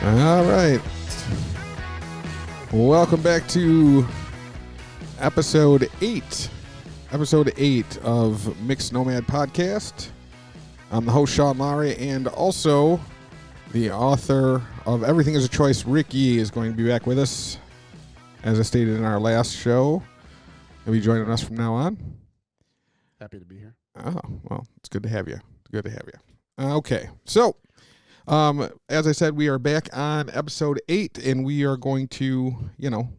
All right. Welcome back to episode 8. Episode 8 of Mixed Nomad Podcast. I'm the host, Sean Lowry, and also the author of Everything is a Choice, Rick Yee, is going to be back with us. As I stated in our last show, he'll be joining us from now on. Happy to be here. Oh, well, it's good to have you. It's good to have you. Okay, so as I said, we are back on episode 8, and we are going to,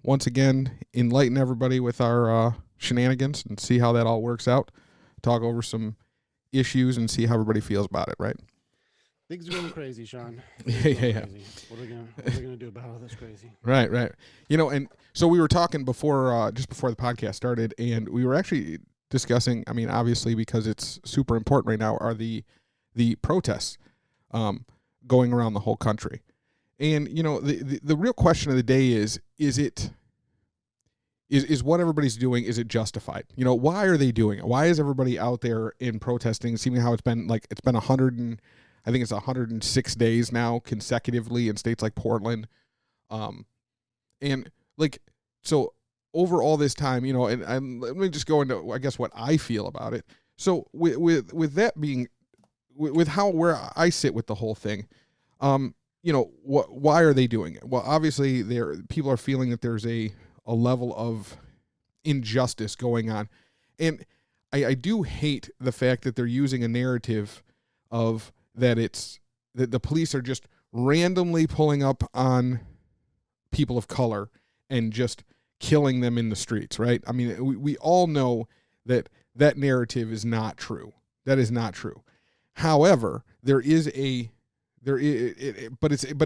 once again, enlighten everybody with our shenanigans and see how that all works out. Talk over some issues and see how everybody feels about it, right? Things are going crazy, Sean. Yeah. Crazy. What are we gonna do about all this crazy? Right. And so we were talking before, just before the podcast started, and we were actually discussing. I mean, obviously, because it's super important right now, are the protests going around the whole country. And the real question of the day is what everybody's doing, is it justified? Why are they doing it? Why is everybody out there in protesting? Seeming how it's been 106 days now consecutively in states like Portland. So over all this time, and let me just go into, I guess, what I feel about it. So with that being, with where I sit with the whole thing, why are they doing it? Well, obviously people are feeling that there's a level of injustice going on. And I do hate the fact that they're using a narrative of that the police are just randomly pulling up on people of color and just killing them in the streets, right? I mean, we all know that narrative is not true. That is not true. However, but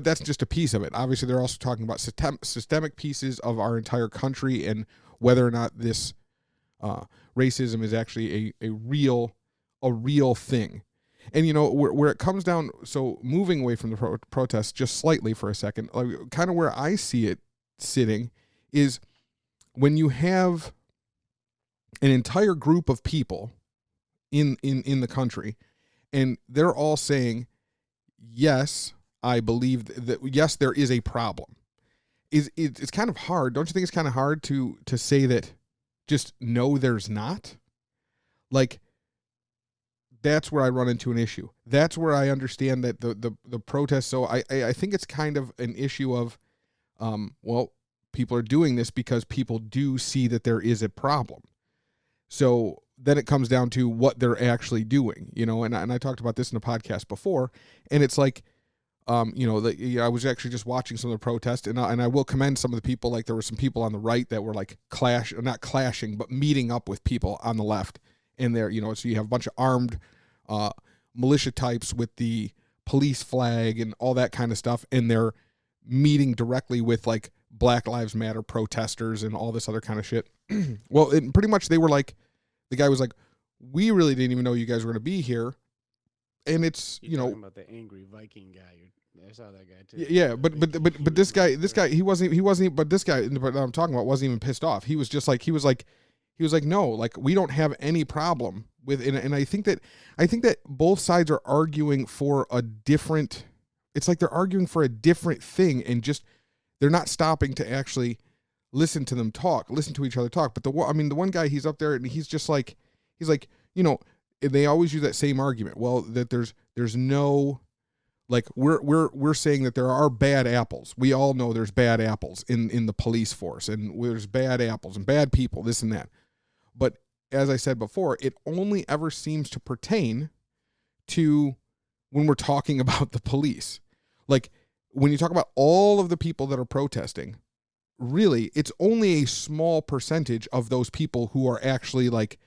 that's just a piece of it. Obviously, they're also talking about systemic pieces of our entire country and whether or not this racism is actually a real thing. And where it comes down, so moving away from the protests just slightly for a second, kind of where I see it sitting is when you have an entire group of people in the country, and they're all saying, yes, I believe that, yes, there is a problem. It's kind of hard. Don't you think it's kind of hard to say that just no, there's not? Like, that's where I run into an issue. That's where I understand that the protests. So I think it's kind of an issue of, people are doing this because people do see that there is a problem. So then it comes down to what they're actually doing, and I talked about this in a podcast before, and it's like, I was actually just watching some of the protests, and I will commend some of the people. Like, there were some people on the right that were like not clashing, but meeting up with people on the left. And there, so you have a bunch of armed militia types with the police flag and all that kind of stuff, and they're meeting directly with like Black Lives Matter protesters and all this other kind of shit. Well, pretty much they were like, the guy was like, we really didn't even know you guys were going to be here. And it's, You're talking about the angry Viking guy. I saw that guy too. Yeah, but this guy, he wasn't, but this guy that I'm talking about wasn't even pissed off. He was just like, he was like, no, like, we don't have any problem with it. And I think that both sides are arguing for a different, it's like they're arguing for a different thing, and just, they're not stopping to actually listen to each other talk. But the one guy, he's up there and he's just like, they always use that same argument. Well, that there's no, like, we're saying that there are bad apples. We all know there's bad apples in the police force, and there's bad apples and bad people, this and that. But as I said before, it only ever seems to pertain to when we're talking about the police. Like, when you talk about all of the people that are protesting, really, it's only a small percentage of those people who are actually like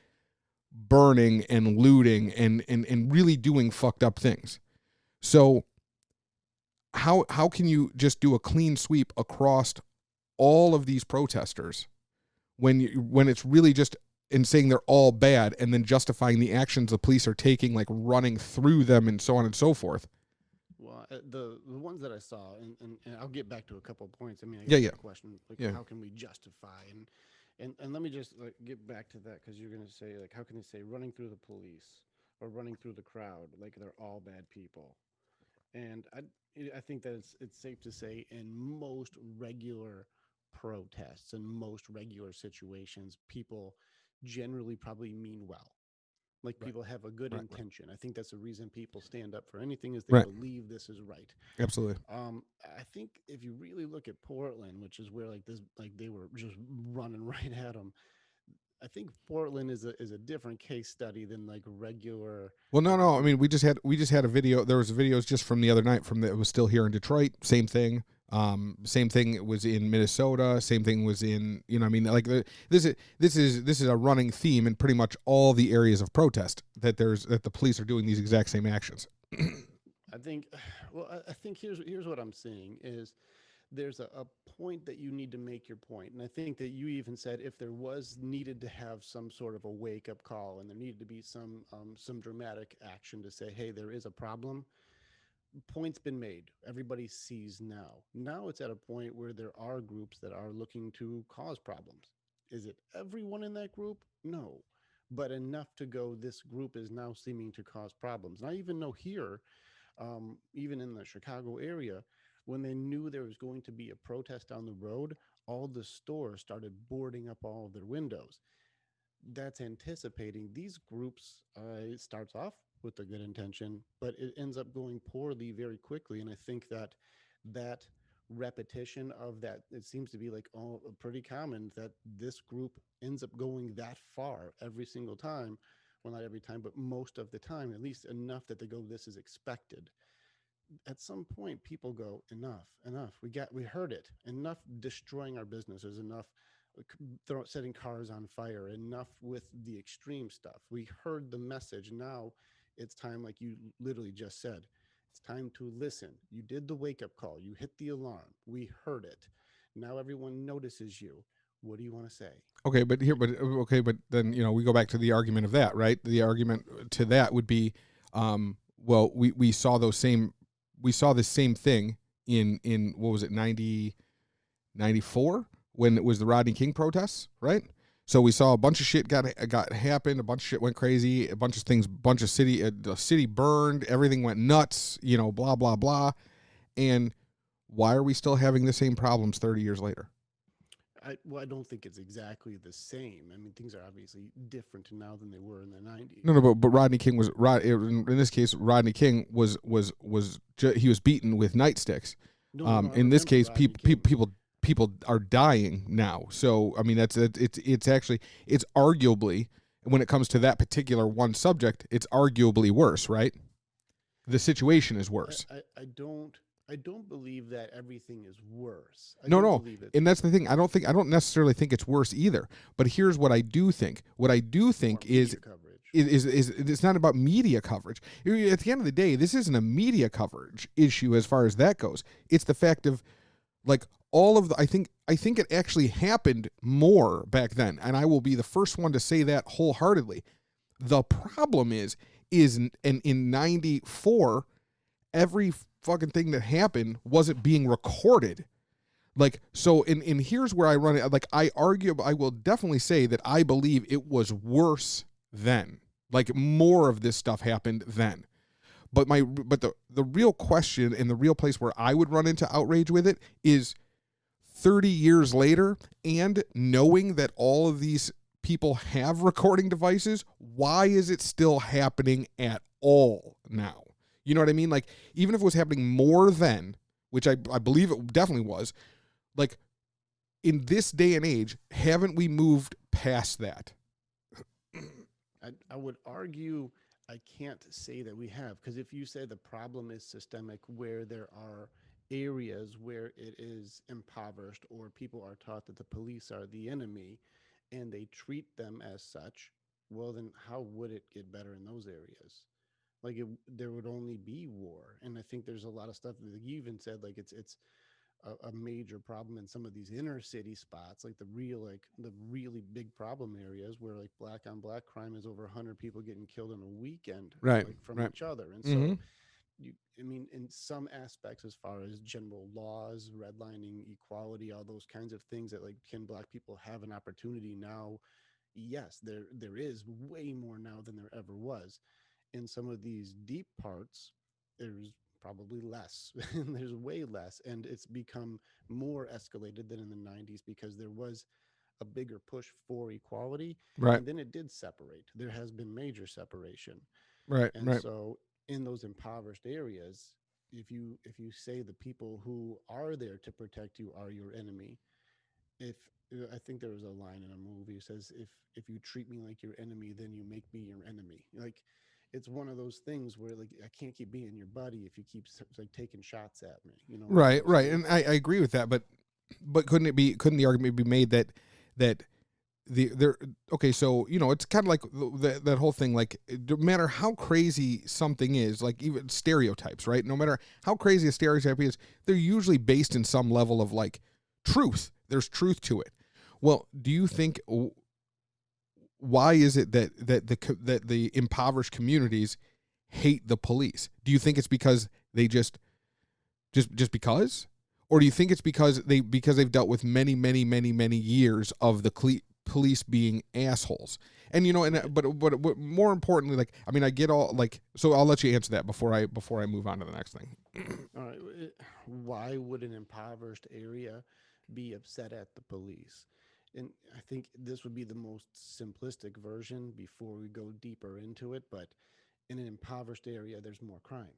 burning and looting and really doing fucked up things. So how can you just do a clean sweep across all of these protesters when it's really just in saying they're all bad, and then justifying the actions the police are taking, like running through them and so on and so forth? Well, the ones that I saw, and I'll get back to a couple of points. I mean, I got a question, like, how can we justify? And let me just get back to that, because you're going to say, like, how can they say running through the police or running through the crowd like they're all bad people? And I think that it's safe to say in most regular protests and most regular situations, people generally probably mean well. Like Right. people have a good Right. Right. intention. I think that's the reason people stand up for anything is they Right. believe this is right. Absolutely. I think if you really look at Portland, which is where like this, like they were just running right at them. I think Portland is a different case study than like regular. Well, no, Like no. I the mean, we just had a video. There was videos just from the other night from it was still here in Detroit. Same thing. Same thing was in Minnesota. Same thing was in I mean, like this is a running theme in pretty much all the areas of protest that the police are doing these exact same actions. I think, well, I think here's what I'm seeing is there's a point that you need to make your point, and I think that you even said if there was needed to have some sort of a wake up call, and there needed to be some dramatic action to say, hey, there is a problem. Point's been made. Everybody sees now. Now it's at a point where there are groups that are looking to cause problems. Is it everyone in that group? No. But enough to go, this group is now seeming to cause problems. And I even know here, even in the Chicago area, when they knew there was going to be a protest down the road, all the stores started boarding up all of their windows. That's anticipating these groups. It starts off with a good intention, but it ends up going poorly very quickly. And I think that that repetition of that, it seems to be like pretty common that this group ends up going that far every single time. Well, not every time, but most of the time, at least enough that they go, this is expected. At some point people go, enough, we heard it, enough destroying our businesses, enough setting cars on fire, enough with the extreme stuff. We heard the message. Now it's time, like you literally just said, it's time to listen. You did the wake up call, you hit the alarm, we heard it. Now everyone notices you. What do you want to say? Okay, but then we go back to the argument of that, right? The argument to that would be, well, we saw the same thing in what was it 94 when it was the Rodney King protests, right? So we saw a bunch of shit got happened, a bunch of shit went crazy, a bunch of things, the city burned, everything went nuts, blah blah blah, and why are we still having the same problems 30 years later? I don't think it's exactly the same. I mean, things are obviously different now than they were in the No, 90s. no, but Rodney King was in this case. Rodney King he was beaten with nightsticks. No, I In this remember case, Rodney King. people are dying now. So I mean, it's actually it's arguably when it comes to that particular one subject, it's arguably worse, right? The situation is worse. I don't believe that everything is worse. I No, don't no, believe it's and that's the thing. I don't necessarily think it's worse either. But here's what I do think. What I do more think media coverage. is it's not about media coverage. At the end of the day, this isn't a media coverage issue as far as that goes. It's the fact of like all of the I think it actually happened more back then, and I will be the first one to say that wholeheartedly. The problem is in 94 every fucking thing that happened wasn't being recorded. Like, so in here's where I run it. Like, I will definitely say that I believe it was worse then. Like, more of this stuff happened then. But the real question and the real place where I would run into outrage with it is 30 years later and knowing that all of these people have recording devices, why is it still happening at all now? You know what I mean? Like, even if it was happening more then, which I believe it definitely was, like, in this day and age, haven't we moved past that? I would argue I can't say that we have, because if you say the problem is systemic, where there are areas where it is impoverished or people are taught that the police are the enemy and they treat them as such, well, then how would it get better in those areas? Like there would only be war, and I think there's a lot of stuff that you even said, like it's a major problem in some of these inner city spots, like the really big problem areas where like black on black crime is over 100 people getting killed in a weekend, Right, like from right. each other. And Mm-hmm. so I mean, in some aspects, as far as general laws, redlining, equality, all those kinds of things, that like, can black people have an opportunity now? Yes, there is way more now than there ever was. In some of these deep parts, there's probably less. There's way less, and it's become more escalated than in the 90s because there was a bigger push for equality, Right. and then it did separate. There has been major separation. Right. And Right. so in those impoverished areas, if you say the people who are there to protect you are your enemy, if I think there was a line in a movie that says, if you treat me like your enemy, then you make me your enemy. Like, it's one of those things where, like, I can't keep being your buddy if you keep like taking shots at me, one of Right. those Right. And things. I agree with that, but couldn't the argument be made that there okay, so it's kind of like that whole thing, like no matter how crazy something is, like even stereotypes, right? No matter how crazy a stereotype is, they're usually based in some level of like truth. There's truth to it. Well, do you think why is it that the impoverished communities hate the police? Do you think it's because they just because, or do you think it's because they've dealt with many years of the police being assholes? And but more importantly, like, I mean, I get all, like, so I'll let you answer that before I move on to the next thing. All right. Why would an impoverished area be upset at the police? And I think this would be the most simplistic version before we go deeper into it. But in an impoverished area, there's more crime.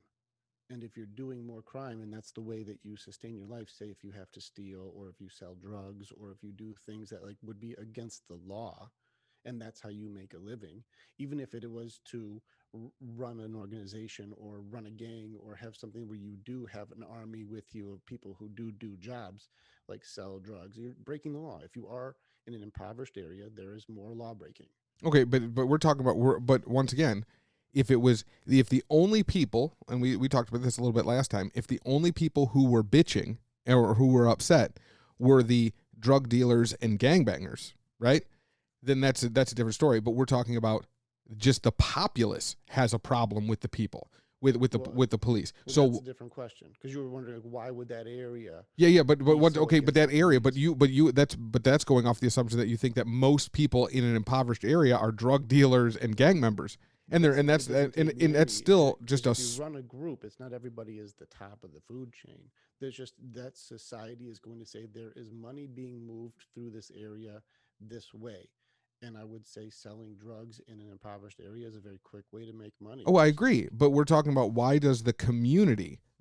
And if you're doing more crime and that's the way that you sustain your life, say if you have to steal or if you sell drugs or if you do things that like would be against the law, and that's how you make a living, even if it was to run an organization or run a gang or have something where you do have an army with you of people who do jobs like sell drugs, you're breaking the law. If you are in an impoverished area, there is more law breaking. Okay, but we're talking about, but once again, if the only people, and we talked about this a little bit last time, if the only people who were bitching or who were upset were the drug dealers and gangbangers, right? Then that's a different story. But we're talking about just the populace has a problem with the people, with the police. Well, so that's a different question, because you were wondering, like, why would that area? Yeah, but what? so Okay, but that against the area, police? that's going off the assumption that you think that most people in an impoverished area are drug dealers and gang members, and that's still just if you run a group, it's not everybody is the top of the food chain. There's just that society is going to say there is money being moved through this area this way. And I would say selling drugs in an impoverished area is a very quick way to make money. Oh, I agree, but we're talking about, why does the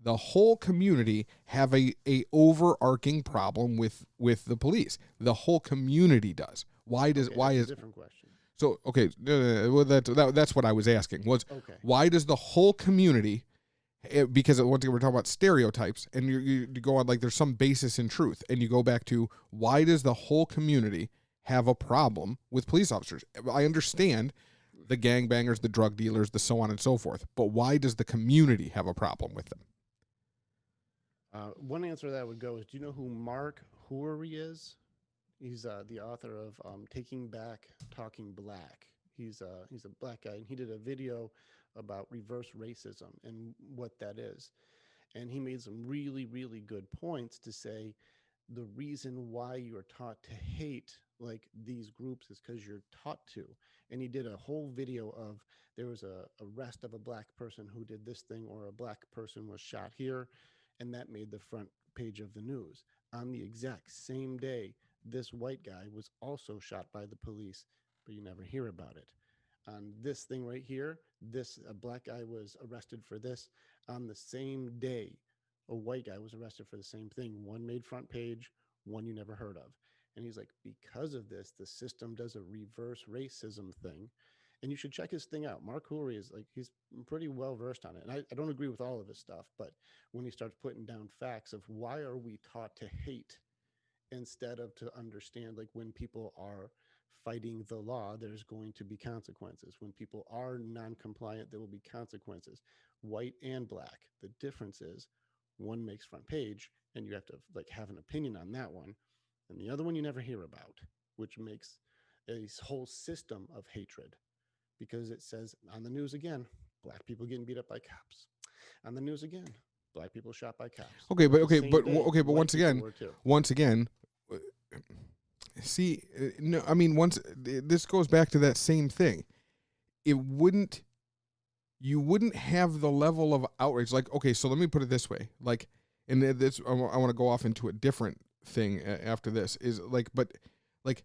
whole community have a overarching problem with the police? The whole community does. Why is a different question? So okay, well, that's what I was asking, was Okay. why does the whole community, because once again we're talking about stereotypes, and you go on, like, there's some basis in truth, and you go back to, why does the whole community have a problem with police officers? I understand the gangbangers, the drug dealers, the so on and so forth, but why does the community have a problem with them? One answer that would go is, do you know who Mark Houry is? He's the author of Taking Back Talking Black. He's a black guy, and he did a video about reverse racism and what that is. And he made some really, really good points to say the reason why you're taught to hate like these groups is because you're taught to. And he did a whole video of, there was a arrest of a black person who did this thing, or a black person was shot here, and that made the front page of the news. On the exact same day, this white guy was also shot by the police, but you never hear about it. On this thing right here, a black guy was arrested for this. On the same day, a white guy was arrested for the same thing. One made front page, one you never heard of. And he's like, because of this, the system does a reverse racism thing. And you should check his thing out. Mark Houry is like, he's pretty well versed on it. And I don't agree with all of his stuff, but when he starts putting down facts of why are we taught to hate instead of to understand, like, when people are fighting the law, there's going to be consequences. When people are non-compliant, there will be consequences. White and black. The difference is one makes front page, and you have to like have an opinion on that one, and the other one you never hear about, which makes a whole system of hatred, because it says on the news again, black people getting beat up by cops. On the news again, black people shot by cops. Okay, but once again, see, no, I mean, once this goes back to that same thing. It wouldn't you wouldn't have the level of outrage. Like, okay, so let me put it this way. Like, and this, I want to go off into a different thing after this, is like, but like,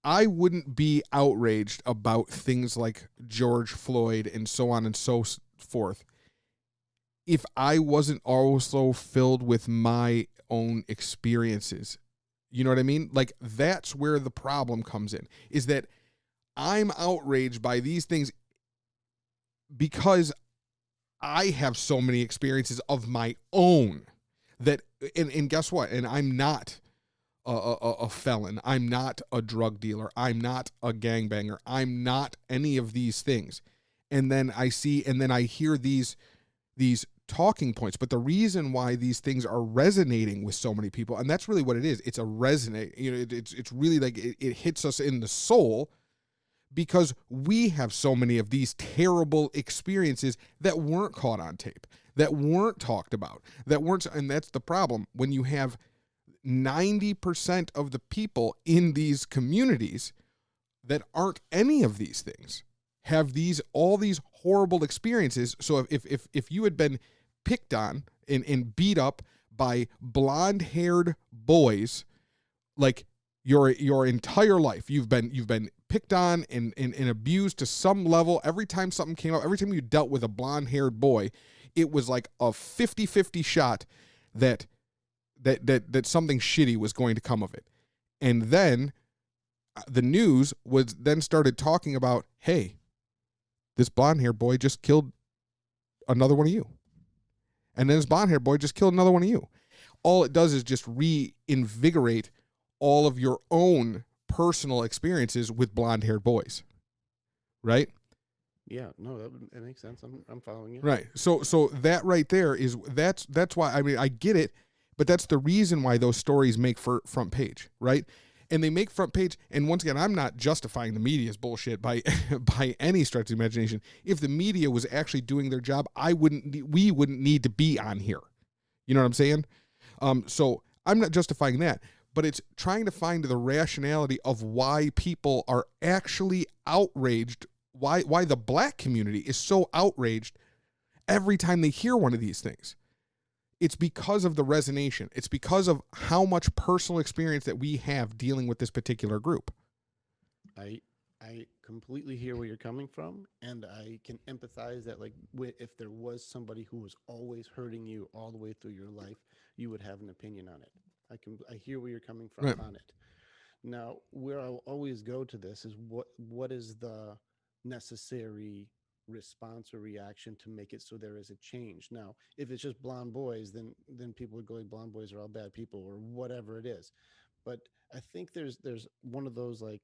I wouldn't be outraged about things like George Floyd and so on and so forth if I wasn't also filled with my own experiences. You know what I mean? Like, that's where the problem comes in, is that I'm outraged by these things because I have so many experiences of my own that, and guess what? And I'm not a felon. I'm not a drug dealer. I'm not a gangbanger. I'm not any of these things. And then I hear these talking points. But the reason why these things are resonating with so many people, and that's really what it is. It's a resonate. You know, it's really like it hits us in the soul, because we have so many of these terrible experiences that weren't caught on tape, that weren't talked about, and that's the problem. When you have 90% of the people in these communities that aren't any of these things, have all these horrible experiences. So if you had been picked on and beat up by blonde-haired boys, like your entire life, you've been picked on and abused to some level. Every time something came up, every time you dealt with a blonde-haired boy, it was like a 50-50 shot that something shitty was going to come of it. And then the news started talking about, hey, this blonde-haired boy just killed another one of you. And then this blonde-haired boy just killed another one of you. All it does is just reinvigorate all of your own personal experiences with blonde-haired boys, right? Yeah, no, that makes sense. I'm following you. Right. So that right there is that's why, I mean, I get it, but that's the reason why those stories make for front page, right? And they make front page. And once again, I'm not justifying the media's bullshit by any stretch of the imagination. If the media was actually doing their job, we wouldn't need to be on here. You know what I'm saying? So I'm not justifying that, but it's trying to find the rationality of why people are actually outraged, why the black community is so outraged every time they hear one of these things. It's because of the resonation. It's because of how much personal experience that we have dealing with this particular group. I completely hear where you're coming from, and I can empathize that, like, if there was somebody who was always hurting you all the way through your life, you would have an opinion on it. I hear where you're coming from on it. Now, where I'll always go to this is what is the necessary response or reaction to make it so there is a change. Now, if it's just blonde boys, then people would go like, blonde boys are all bad people or whatever it is. But I think there's one of those, like,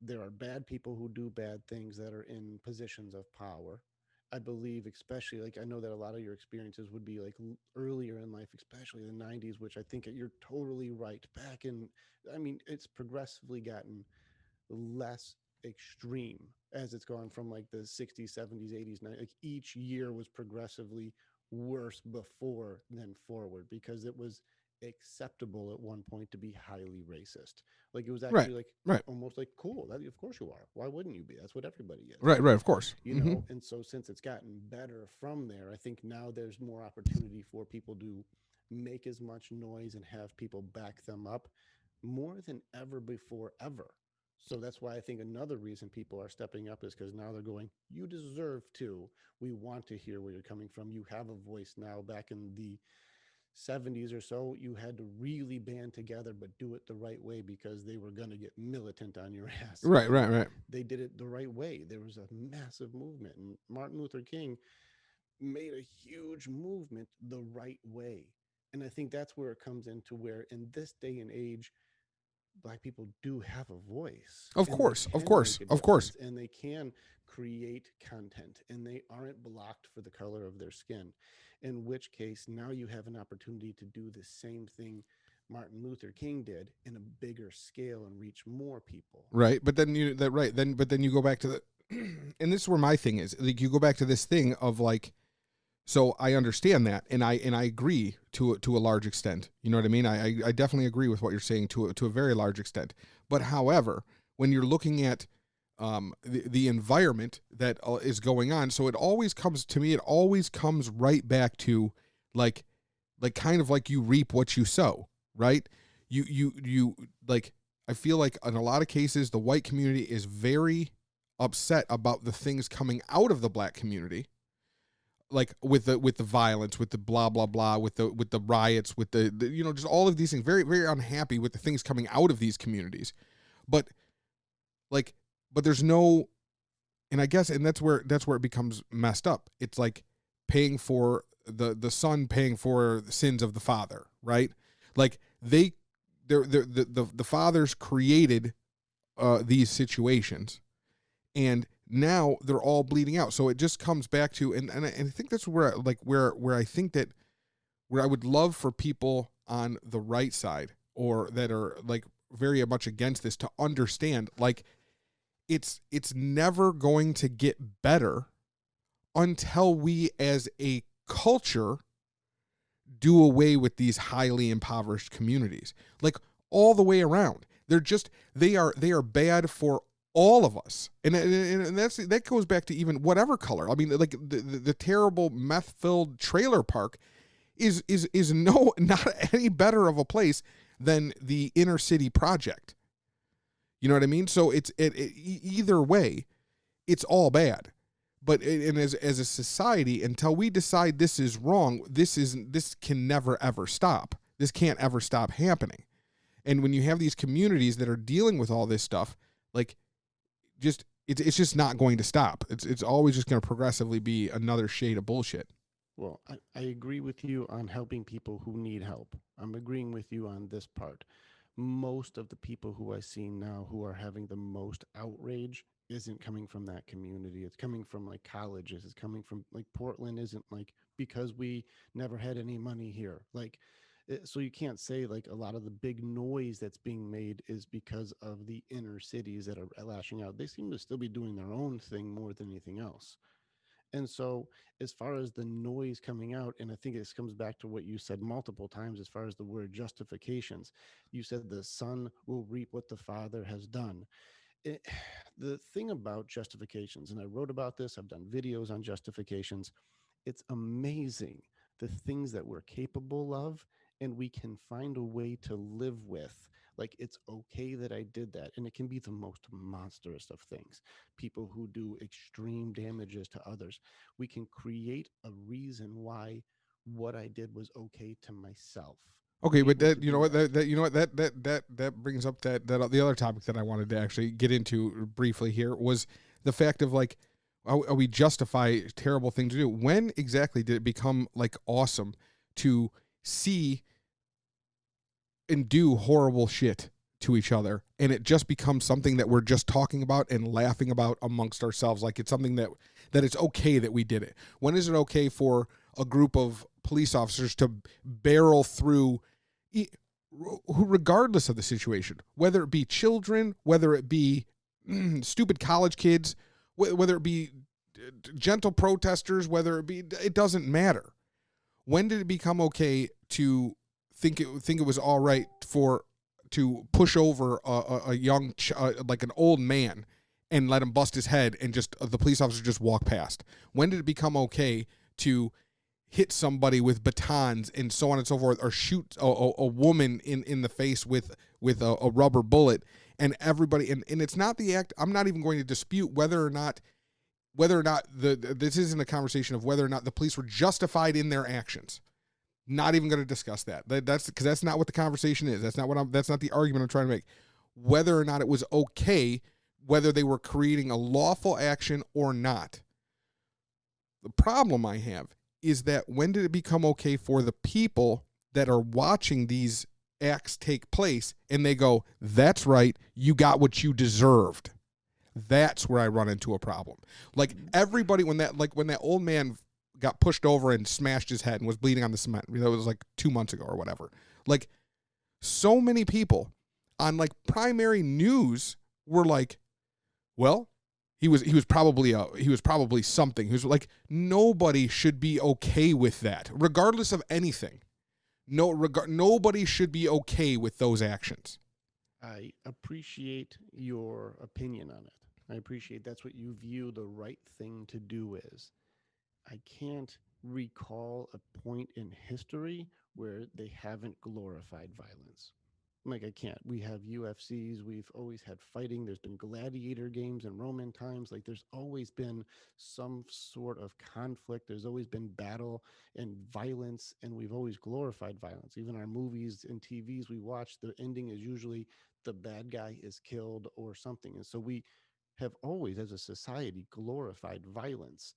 there are bad people who do bad things that are in positions of power. I believe, especially, like, I know that a lot of your experiences would be like earlier in life, especially the 90s, which I think you're totally right. Back in, I mean, it's progressively gotten less extreme as it's gone from like the 60s, 70s, 80s, 90s. Like, each year was progressively worse before than forward, because it was acceptable at one point to be highly racist. Like, it was actually almost like cool. That, of course you are. Why wouldn't you be? That's what everybody is. Right, of course. You know, and so since it's gotten better from there, I think now there's more opportunity for people to make as much noise and have people back them up more than ever before, ever. So that's why I think another reason people are stepping up is because now they're going, you deserve to. We want to hear where you're coming from. You have a voice now. Back in the 70s or so, you had to really band together, but do it the right way, because they were going to get militant on your ass. Right. They did it the right way. There was a massive movement, and Martin Luther King made a huge movement the right way. And I think that's where it comes into where, in this day and age, Black people do have a voice. Of course. And they can create content, and they aren't blocked for the color of their skin. In which case, now you have an opportunity to do the same thing Martin Luther King did in a bigger scale and reach more people. Right, but then you go back to the, and this is where my thing is. Like, you go back to this thing of like, so I understand that, and I agree to a large extent. You know what I mean? I definitely agree with what you're saying to a very large extent. But however, when you're looking at the environment that is going on. So it always comes to me. It always comes right back to like kind of like you reap what you sow, right? You like, I feel like in a lot of cases, the white community is very upset about the things coming out of the black community, like with the violence, with the blah blah blah, with the riots, with the just all of these things. Very very unhappy with the things coming out of these communities, but there's no, and I guess, and that's where it becomes messed up. It's like paying for the son paying for the sins of the father, right? Like the fathers created these situations, and now they're all bleeding out. So it just comes back to, and I think that's where I think that where I would love for people on the right side, or that are like very much against this, to understand, like, it's never going to get better until we as a culture do away with these highly impoverished communities, like all the way around. They are bad for all of us, and that goes back to even whatever color. I mean, like the terrible meth-filled trailer park is not any better of a place than the inner city project. You know what I mean? So it's either way, it's all bad. But as a society, until we decide this is wrong, this can never ever stop. This can't ever stop happening. And when you have these communities that are dealing with all this stuff, like, it's just not going to stop. It's always just going to progressively be another shade of bullshit. Well, I agree with you on helping people who need help. I'm agreeing with you on this part. Most of the people who I see now who are having the most outrage isn't coming from that community. It's coming from like colleges. It's coming from like Portland isn't like, because we never had any money here. Like, so you can't say like a lot of the big noise that's being made is because of the inner cities that are lashing out. They seem to still be doing their own thing more than anything else. And so, as far as the noise coming out, and I think this comes back to what you said multiple times as far as the word justifications, you said the son will reap what the father has done. It, the thing about justifications, and I wrote about this, I've done videos on justifications, it's amazing the things that we're capable of and we can find a way to live with. Like, it's okay that I did that. And it can be the most monstrous of things. People who do extreme damages to others. We can create a reason why what I did was okay to myself. Okay, but that that brings up that the other topic that I wanted to actually get into briefly here was the fact of like, we justify terrible things to do. When exactly did it become like awesome to see and do horrible shit to each other, and it just becomes something that we're just talking about and laughing about amongst ourselves, like it's something that it's okay that we did it? When is it okay for a group of police officers to barrel through, regardless of the situation, whether it be children, whether it be stupid college kids, whether it be gentle protesters, whether it be, it doesn't matter. When did it become okay to think it was all right to push over a young like an old man and let him bust his head, and just the police officer just walk past? When did it become okay to hit somebody with batons and so on and so forth, or shoot a woman in the face with a rubber bullet, and everybody, and it's not the act? I'm not even going to dispute whether or not this isn't a conversation of whether or not the police were justified in their actions. Not even going to discuss that. That's because that's not what the conversation is. That's not the argument I'm trying to make. Whether or not it was okay, whether they were creating a lawful action or not. The problem I have is that when did it become okay for the people that are watching these acts take place and they go, that's right, you got what you deserved? That's where I run into a problem. Like everybody, when that old man got pushed over and smashed his head and was bleeding on the cement, that was like 2 months ago or whatever. Like, so many people on like primary news were like, well, he was probably something. He was like, nobody should be okay with that, regardless of anything. Nobody should be okay with those actions. I appreciate your opinion on it. I appreciate that's what you view the right thing to do is. I can't recall a point in history where they haven't glorified violence. Like, I can't. We have UFCs. We've always had fighting. There's been gladiator games in Roman times. Like, there's always been some sort of conflict. There's always been battle and violence, and we've always glorified violence. Even our movies and TVs we watch, the ending is usually the bad guy is killed or something. And so we have always, as a society, glorified violence.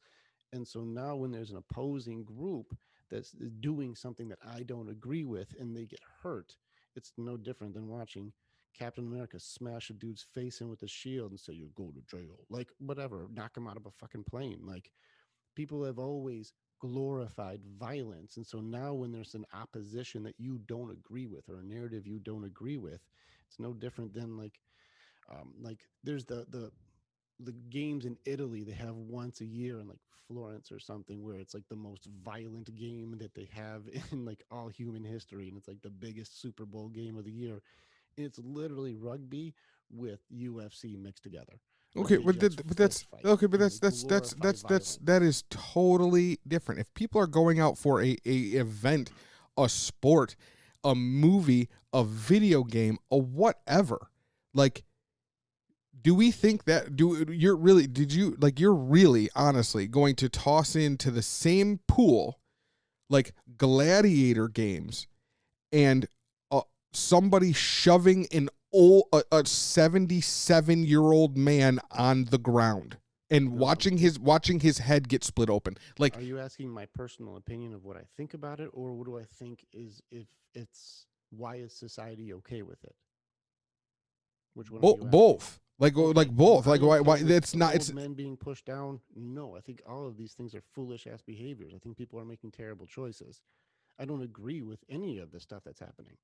And so now, when there's an opposing group that's doing something that I don't agree with and they get hurt, it's no different than watching Captain America smash a dude's face in with a shield and say, "You go to jail." Like, whatever, knock him out of a fucking plane. Like, people have always glorified violence. And so now, when there's an opposition that you don't agree with or a narrative you don't agree with, it's no different than like there's the games in Italy they have once a year in like Florence or something where it's like the most violent game that they have in like all human history, and it's like the biggest Super Bowl game of the year. And it's literally rugby with UFC mixed together. Okay, but that's okay, but that is totally different. If people are going out for a event, a sport, a movie, a video game, a whatever, like, do we think that you're really honestly going to toss into the same pool like gladiator games and somebody shoving a 77-year-old man on the ground and watching his head get split open? Like, are you asking my personal opinion of what I think about it, or what do I think is, if it's, why is society okay with it? Which one? Both. Like both. Like, why that's not, it's men being pushed down. No, I think all of these things are foolish ass behaviors. I think people are making terrible choices. I don't agree with any of the stuff that's happening.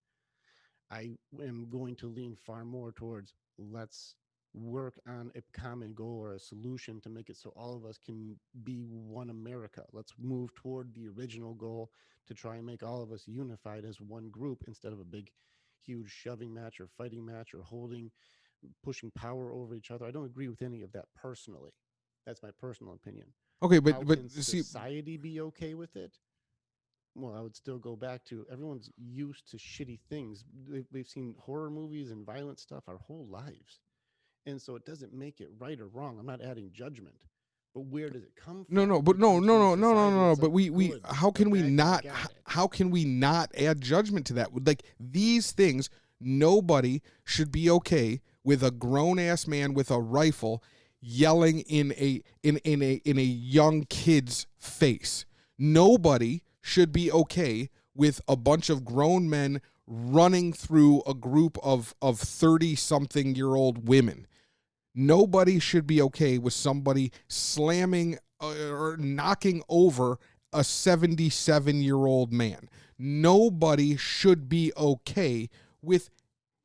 I am going to lean far more towards, let's work on a common goal or a solution to make it so all of us can be one America. Let's move toward the original goal to try and make all of us unified as one group, instead of a big, huge shoving match or fighting match or pushing power over each other. I don't agree with any of that personally. That's my personal opinion. Okay, but can society be okay with it? Well, I would still go back to, everyone's used to shitty things. We've seen horror movies and violent stuff our whole lives. And so it doesn't make it right or wrong. I'm not adding judgment. But where does it come from? No. But we how can we not add judgment to that? Like, these things, nobody should be okay with a grown ass man with a rifle yelling in a young kid's face. Nobody should be okay with a bunch of grown men running through a group of 30-something-year-old women. Nobody should be okay with somebody slamming or knocking over a 77-year-old man. Nobody should be okay with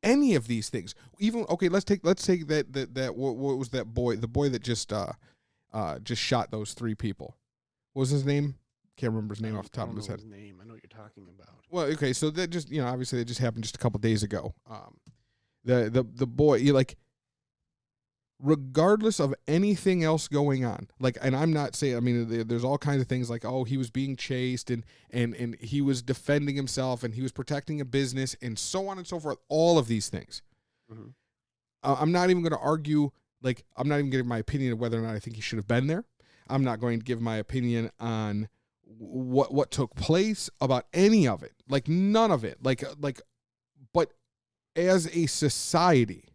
any of these things. Even, okay, let's take that what was that boy? The boy that just shot those 3 people. What was his name? Can't remember his name off the top of his head. I know what you're talking about. Well, okay, so that just, obviously that just happened just a couple days ago. The boy, like, regardless of anything else going on, like, and I'm not saying, I mean, there's all kinds of things like, oh, he was being chased and he was defending himself and he was protecting a business and so on and so forth, all of these things. Mm-hmm. I'm not even going to argue, like, I'm not even giving my opinion of whether or not I think he should have been there. I'm not going to give my opinion on what took place about any of it, like, none of it, like, but as a society,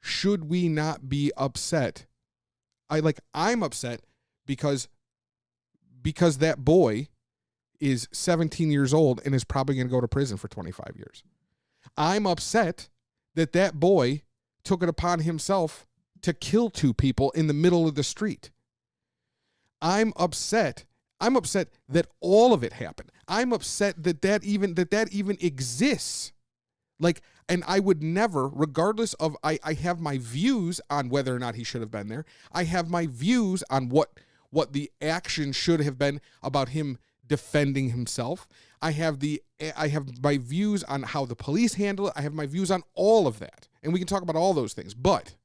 should we not be upset? I'm upset because that boy is 17 years old and is probably going to go to prison for 25 years. I'm upset that boy took it upon himself to kill 2 people in the middle of the street. I'm upset that all of it happened. I'm upset that even exists. Like, and I would never, regardless of, I have my views on whether or not he should have been there. I have my views on what the action should have been about him defending himself. I have my views on how the police handle it. I have my views on all of that. And we can talk about all those things. But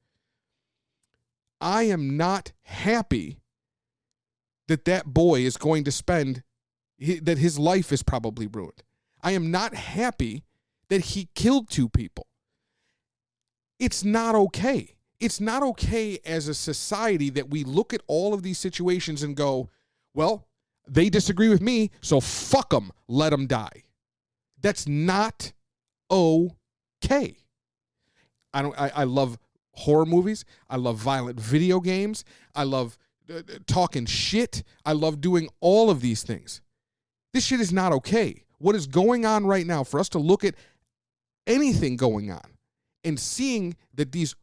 I am not happy that boy is going to spend, that his life is probably ruined. I am not happy that he killed 2 people. It's not okay. It's not okay as a society that we look at all of these situations and go, well, they disagree with me, so fuck them, let them die. That's not okay. I love horror movies. I love violent video games. I love talking shit. I love doing all of these things. This shit is not okay. What is going on right now, for us to look at anything going on and seeing that these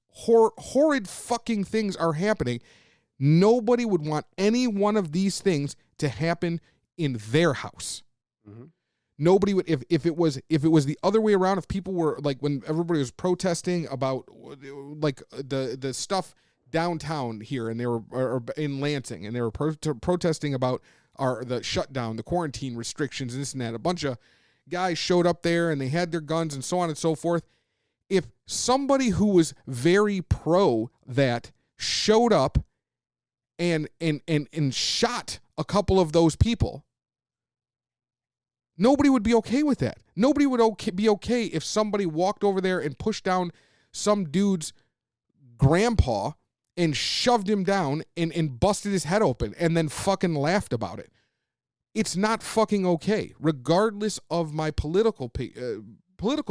horrid fucking things are happening, nobody would want any one of these things to happen in their house. Mm-hmm. Nobody would, if it was the other way around, if people were like, when everybody was protesting about like the stuff downtown here, and they were or in Lansing, and they were protesting about the shutdown, the quarantine restrictions, and this and that. A bunch of guys showed up there and they had their guns and so on and so forth. If somebody who was very pro that showed up and shot a couple of those people, nobody would be okay with that. Nobody would be okay if somebody walked over there and pushed down some dude's grandpa and shoved him down and busted his head open and then fucking laughed about it. It's not fucking okay. Regardless of my political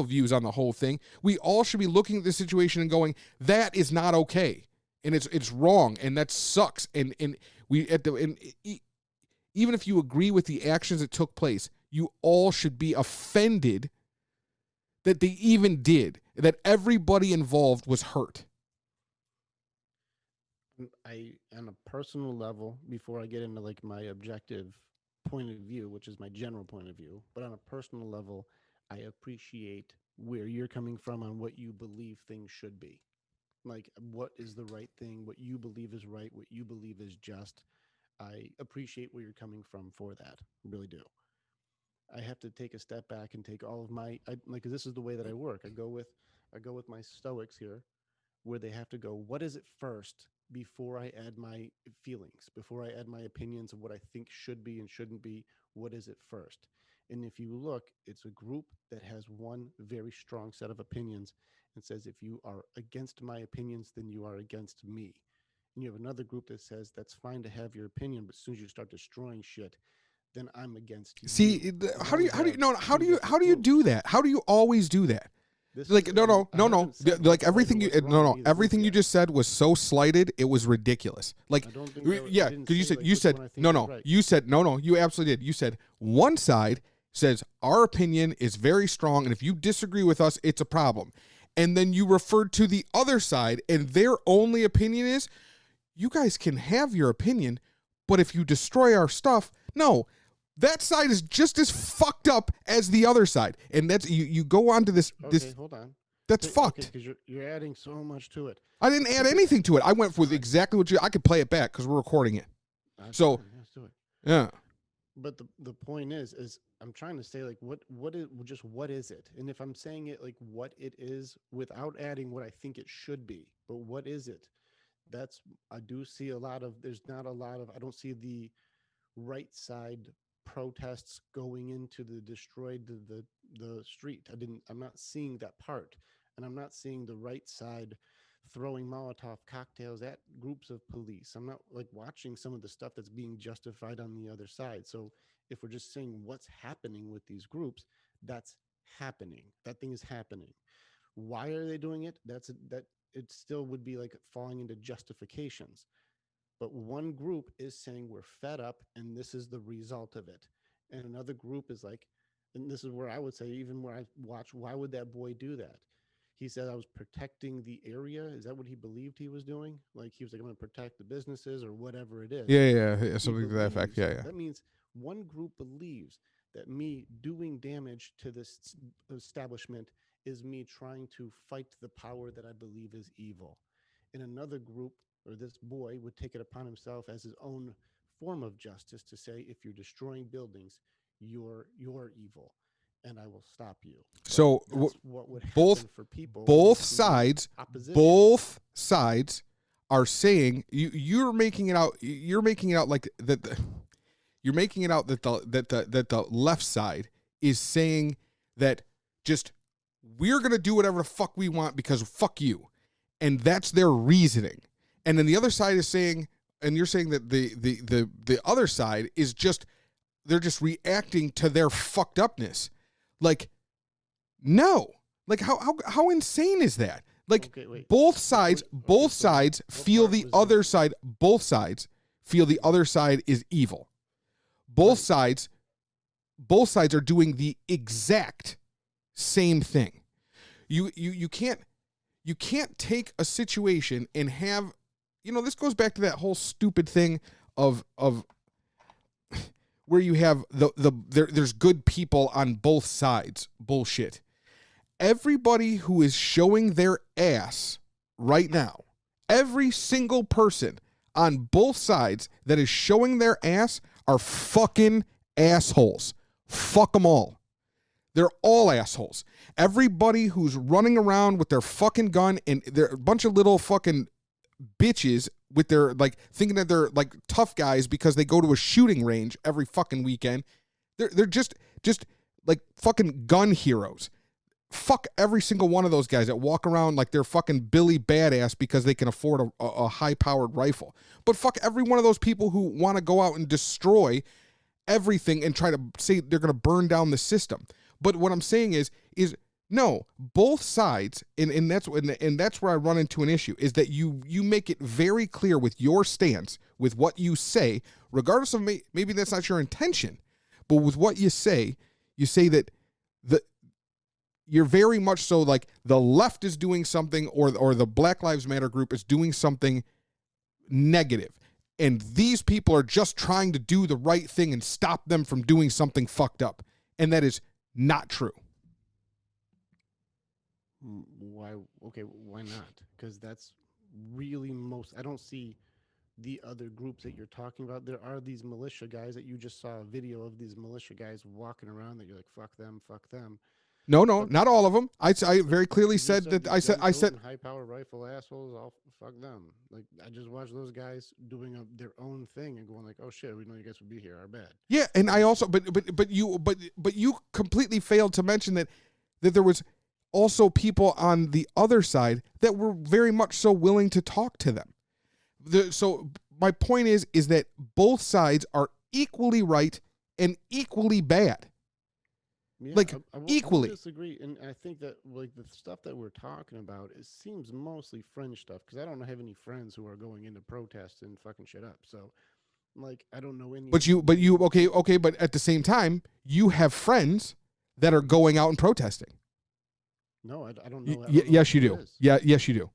views on the whole thing, we all should be looking at this situation and going, that is not okay. And it's wrong, and that sucks. And even if you agree with the actions that took place, you all should be offended that they even did, that everybody involved was hurt. On a personal level, before I get into like my objective point of view, which is my general point of view, but on a personal level, I appreciate where you're coming from on what you believe things should be. Like, what is the right thing, what you believe is right, what you believe is just. I appreciate where you're coming from for that. I really do. I have to take a step back and take all of this is the way that I work. I go with my Stoics here, where they have to go, what is it first before I add my feelings, before I add my opinions of what I think should be and shouldn't be? What is it first? And if you look, it's a group that has one very strong set of opinions and says, if you are against my opinions, then you are against me. And you have another group that says, that's fine to have your opinion, but as soon as you start destroying shit, then I'm against you. See, how do you do that? How do you always do that? No. Like everything you just said was so slighted, it was ridiculous. Like, yeah, because you said no. You said no. You absolutely did. You said one side says our opinion is very strong, and if you disagree with us, it's a problem. And then you referred to the other side, and their only opinion is, you guys can have your opinion, but if you destroy our stuff, no. That side is just as fucked up as the other side, and that's you go on to this. Okay, hold on. That's fucked. Because you're adding so much to it. I didn't add anything to it. I went with exactly what you. I could play it back because we're recording it. Let's do it. Yeah. But the point is I'm trying to say, like, what is it? And if I'm saying it like what it is without adding what I think it should be, but what is it? I do see there's not a lot of, I don't see the right side protests going into the street. I'm not seeing that part, and I'm not seeing the right side throwing Molotov cocktails at groups of police. I'm not like watching some of the stuff that's being justified on the other side. So if we're just saying what's happening with these groups, that's happening. That thing is happening. Why are they doing it? That it still would be like falling into justifications. But one group is saying we're fed up and this is the result of it. And another group is like, and this is where I would say, even where I watch, why would that boy do that? He said, I was protecting the area. Is that what he believed he was doing? Like he was like, I'm going to protect the businesses or whatever it is. Yeah. Something to that effect. Yeah. That means one group believes that me doing damage to this establishment is me trying to fight the power that I believe is evil. And another group, or this boy, would take it upon himself as his own form of justice to say, if you're destroying buildings, you're evil, and I will stop you. But so what would both happen for people? Both sides are saying you're making it out like that you're making it out that the left side is saying that just we're going to do whatever the fuck we want because fuck you. And that's their reasoning. And then the other side is saying, and you're saying that the other side is just, they're just reacting to their fucked upness. Like, no. Like, how insane is that? Like, okay, both sides feel the other side, both sides feel the other side is evil. Both sides are doing the exact same thing. You can't take a situation and have, this goes back to that whole stupid thing of where you have there's good people on both sides bullshit. Everybody who is showing their ass right now, every single person on both sides that is showing their ass are fucking assholes. Fuck them all. They're all assholes. Everybody who's running around with their fucking gun and they're a bunch of little fucking bitches with their, like, thinking that they're like tough guys because they go to a shooting range every fucking weekend. They're just like fucking gun heroes. Fuck every single one of those guys that walk around like they're fucking Billy Badass because they can afford a high-powered rifle. But fuck every one of those people who want to go out and destroy everything and try to say they're going to burn down the system. But what I'm saying is no, both sides, and that's where I run into an issue, is that you make it very clear with your stance, with what you say, regardless of maybe that's not your intention, but with what you say that you're very much so like the left is doing something or the Black Lives Matter group is doing something negative. And these people are just trying to do the right thing and stop them from doing something fucked up. And that is not true. Why? Okay, why not? Because that's really I don't see the other groups that you're talking about. There are these militia guys that you just saw a video of, these militia guys walking around that you're like, fuck them. No, not all of them. I very clearly said that. I said high power rifle assholes. I'll fuck them. Like, I just watched those guys doing their own thing and going like, oh shit, we know you guys would be here. Our bad. Yeah, and I also, but you completely failed to mention that there was also people on the other side that were very much so willing to talk to them. So my point is that both sides are equally right and equally bad. Yeah, like I equally. I disagree, and I think that like the stuff that we're talking about, it seems mostly fringe stuff because I don't have any friends who are going into protests and fucking shit up. So, like, I don't know any. But you, okay, but at the same time, you have friends that are going out and protesting. No, I don't know. Yes, you do. Yeah, yes, you do.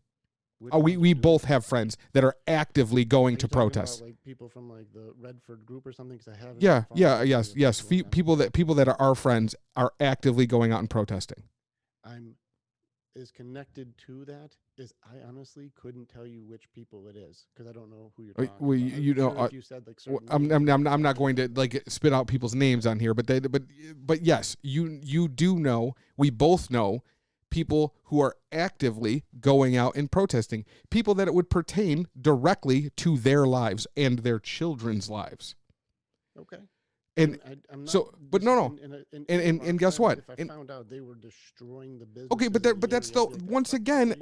We both have friends that are actively going to protest. About, like, people from like the Redford group or something, because I haven't. Yes. People that are our friends are actively going out and protesting. I'm as connected to that as I honestly couldn't tell you which people it is because I don't know who you're talking about. If you said like certain I'm not going to like spit out people's names on here, but yes, you do know. We both know people who are actively going out and protesting, people that it would pertain directly to their lives and their children's lives. Okay. And I'm not so, but no. And guess what? If I found out they were destroying the business. Okay, but that's the once again,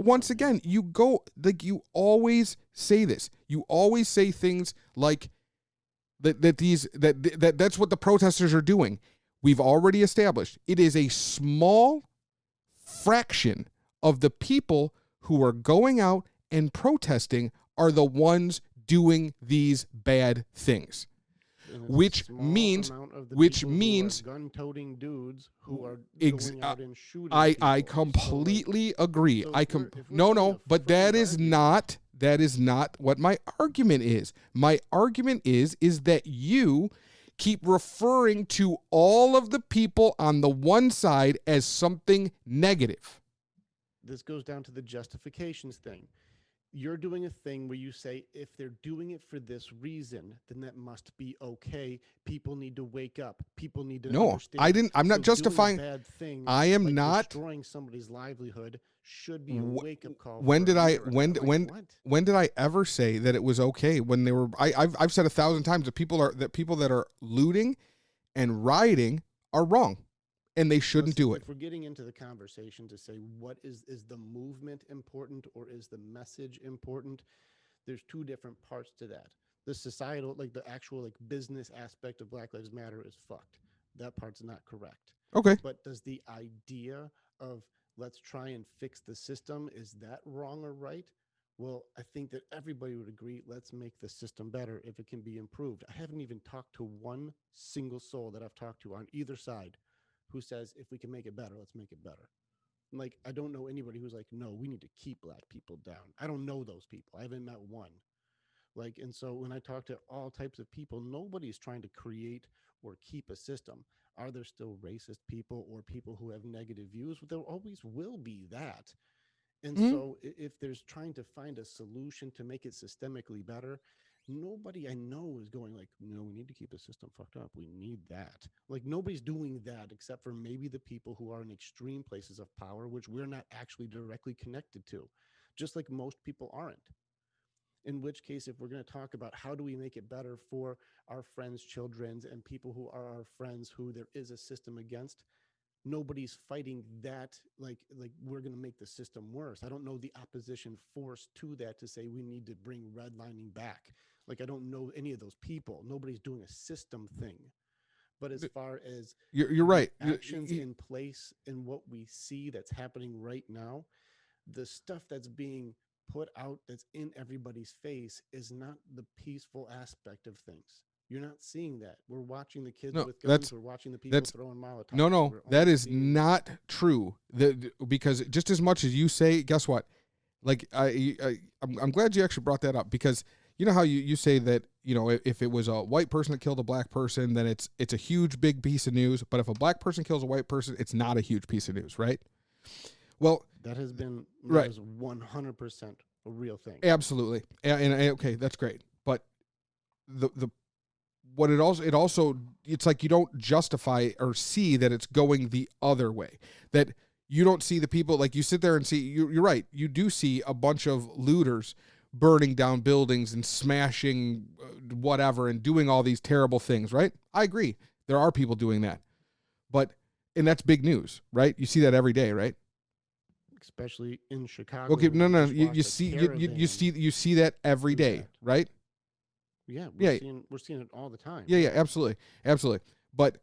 you go like you always say this. You always say things like that's what the protesters are doing. We've already established it is a small fraction of the people who are going out and protesting are the ones doing these bad things, which means gun-toting dudes who are going out and shooting. I completely agree. But that is not what my argument is. My argument is that you keep referring to all of the people on the one side as something negative. This goes down to the justifications thing. You're doing a thing where you say, if they're doing it for this reason, then that must be okay. People need to wake up. People need to understand. I'm not justifying. Bad things, I am like not destroying somebody's livelihood should be a wake-up call. When did I what? when did I ever say that it was okay when they were? I've said 1,000 times that people that are looting and rioting are wrong, and they shouldn't do it. If we're getting into the conversation to say what is the movement important or is the message important, there's two different parts to that. The societal, like the actual like business aspect of Black Lives Matter is fucked. That part's not correct. Okay. But does the idea of let's try and fix the system, is that wrong or right? Well, I think that everybody would agree, let's make the system better if it can be improved. I haven't even talked to one single soul that I've talked to on either side who says, if we can make it better, let's make it better. Like, I don't know anybody who's like, no, we need to keep Black people down. I don't know those people. I haven't met one. Like, and so when I talk to all types of people, nobody's trying to create or keep a system. Are there still racist people or people who have negative views? There always will be that. And so if there's trying to find a solution to make it systemically better, nobody I know is going like, no, we need to keep the system fucked up. We need that. Like, nobody's doing that except for maybe the people who are in extreme places of power, which we're not actually directly connected to, just like most people aren't. In which case, if we're going to talk about how do we make it better for our friends' children and people who are our friends who there is a system against, nobody's fighting that like we're going to make the system worse. I don't know the opposition force to that to say we need to bring redlining back. Like, I don't know any of those people. Nobody's doing a system thing. But as far as you're right, actions in place and what we see that's happening right now, the stuff that's being put out that's in everybody's face is not the peaceful aspect of things. You're not seeing that. We're watching the kids with guns. We're watching the people throwing Molotovs. No, that is not true. Because just as much as you say, guess what? Like, I'm glad you actually brought that up, because you know how you say that, you know, if it was a white person that killed a black person, then it's a huge, big piece of news. But if a black person kills a white person, it's not a huge piece of news, right? Well, that has been right. That is 100% a real thing. Absolutely, and okay, that's great. But it's like you don't justify or see that it's going the other way. That you don't see the people, like, you sit there and see. You're right. You do see a bunch of looters burning down buildings and smashing whatever and doing all these terrible things. Right? I agree. There are people doing that, and that's big news, right? You see that every day, right? Especially in Chicago. Okay, no. You see that every day, right? Yeah, we're seeing it all the time. Yeah, absolutely. But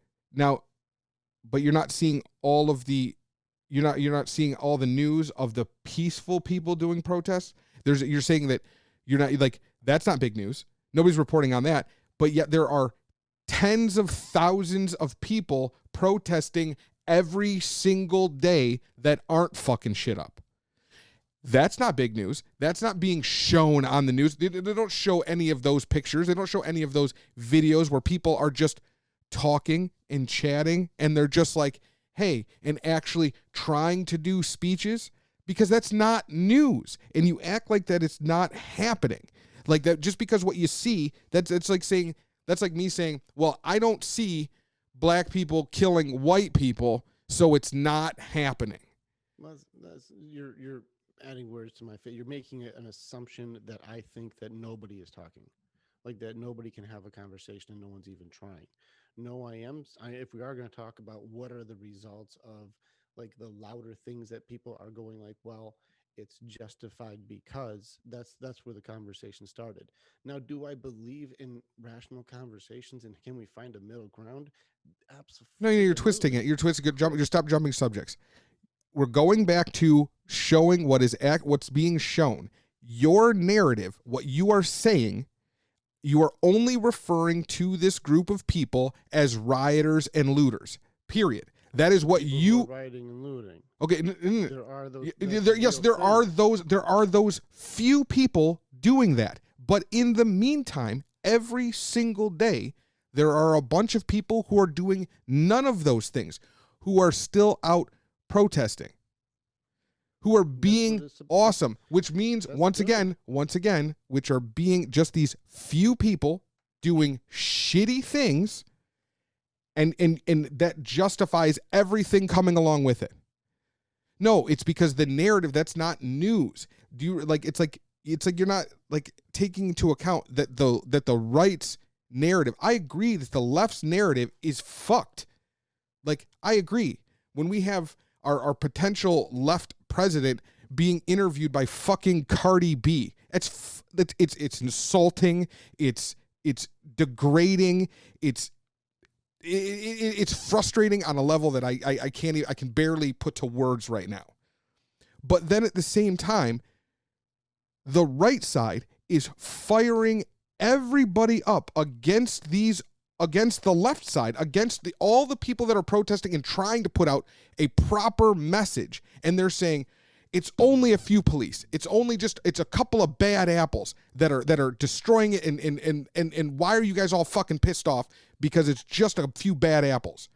you're not seeing all of the, you're not seeing all the news of the peaceful people doing protests. You're saying that you're not, like, that's not big news. Nobody's reporting on that. But yet there are tens of thousands of people protesting every single day that aren't fucking shit up. That's not big news. That's not being shown on the news. They don't show any of those pictures. They don't show any of those videos where people are just talking and chatting and they're just like, hey, and actually trying to do speeches, because that's not news. And you act like that it's not happening. Like that, just because what you see, that's like me saying, well, I don't see black people killing white people, so it's not happening. You're adding words to my face. You're making an assumption that I think that nobody is talking, like that nobody can have a conversation and no one's even trying. No, if we are going to talk about what are the results of like the louder things that people are going like, well, it's justified because that's where the conversation started. Now, do I believe in rational conversations and can we find a middle ground? Absolutely. No, you're twisting it. You're twisting it. Just stop jumping subjects. We're going back to showing what's being shown. Your narrative, what you are saying, you are only referring to this group of people as rioters and looters. Period. That is what you rioting and looting. Okay, there are those. There are those few people doing that. But in the meantime, every single day, there are a bunch of people who are doing none of those things, who are still out protesting, who are being awesome, which means once again, which are being just these few people doing shitty things, and that justifies everything coming along with it. No, it's because the narrative, that's not news. Do you like? It's like you're not like taking into account that the right's narrative. I agree that the left's narrative is fucked. Like, I agree. When we have our potential left president being interviewed by fucking Cardi B, it's insulting. It's degrading. It's frustrating on a level that I can barely put to words right now. But then at the same time, the right side is firing everybody up against the left side, against all the people that are protesting and trying to put out a proper message. And they're saying it's only a few police. It's a couple of bad apples that are destroying it. And why are you guys all fucking pissed off? Because it's just a few bad apples.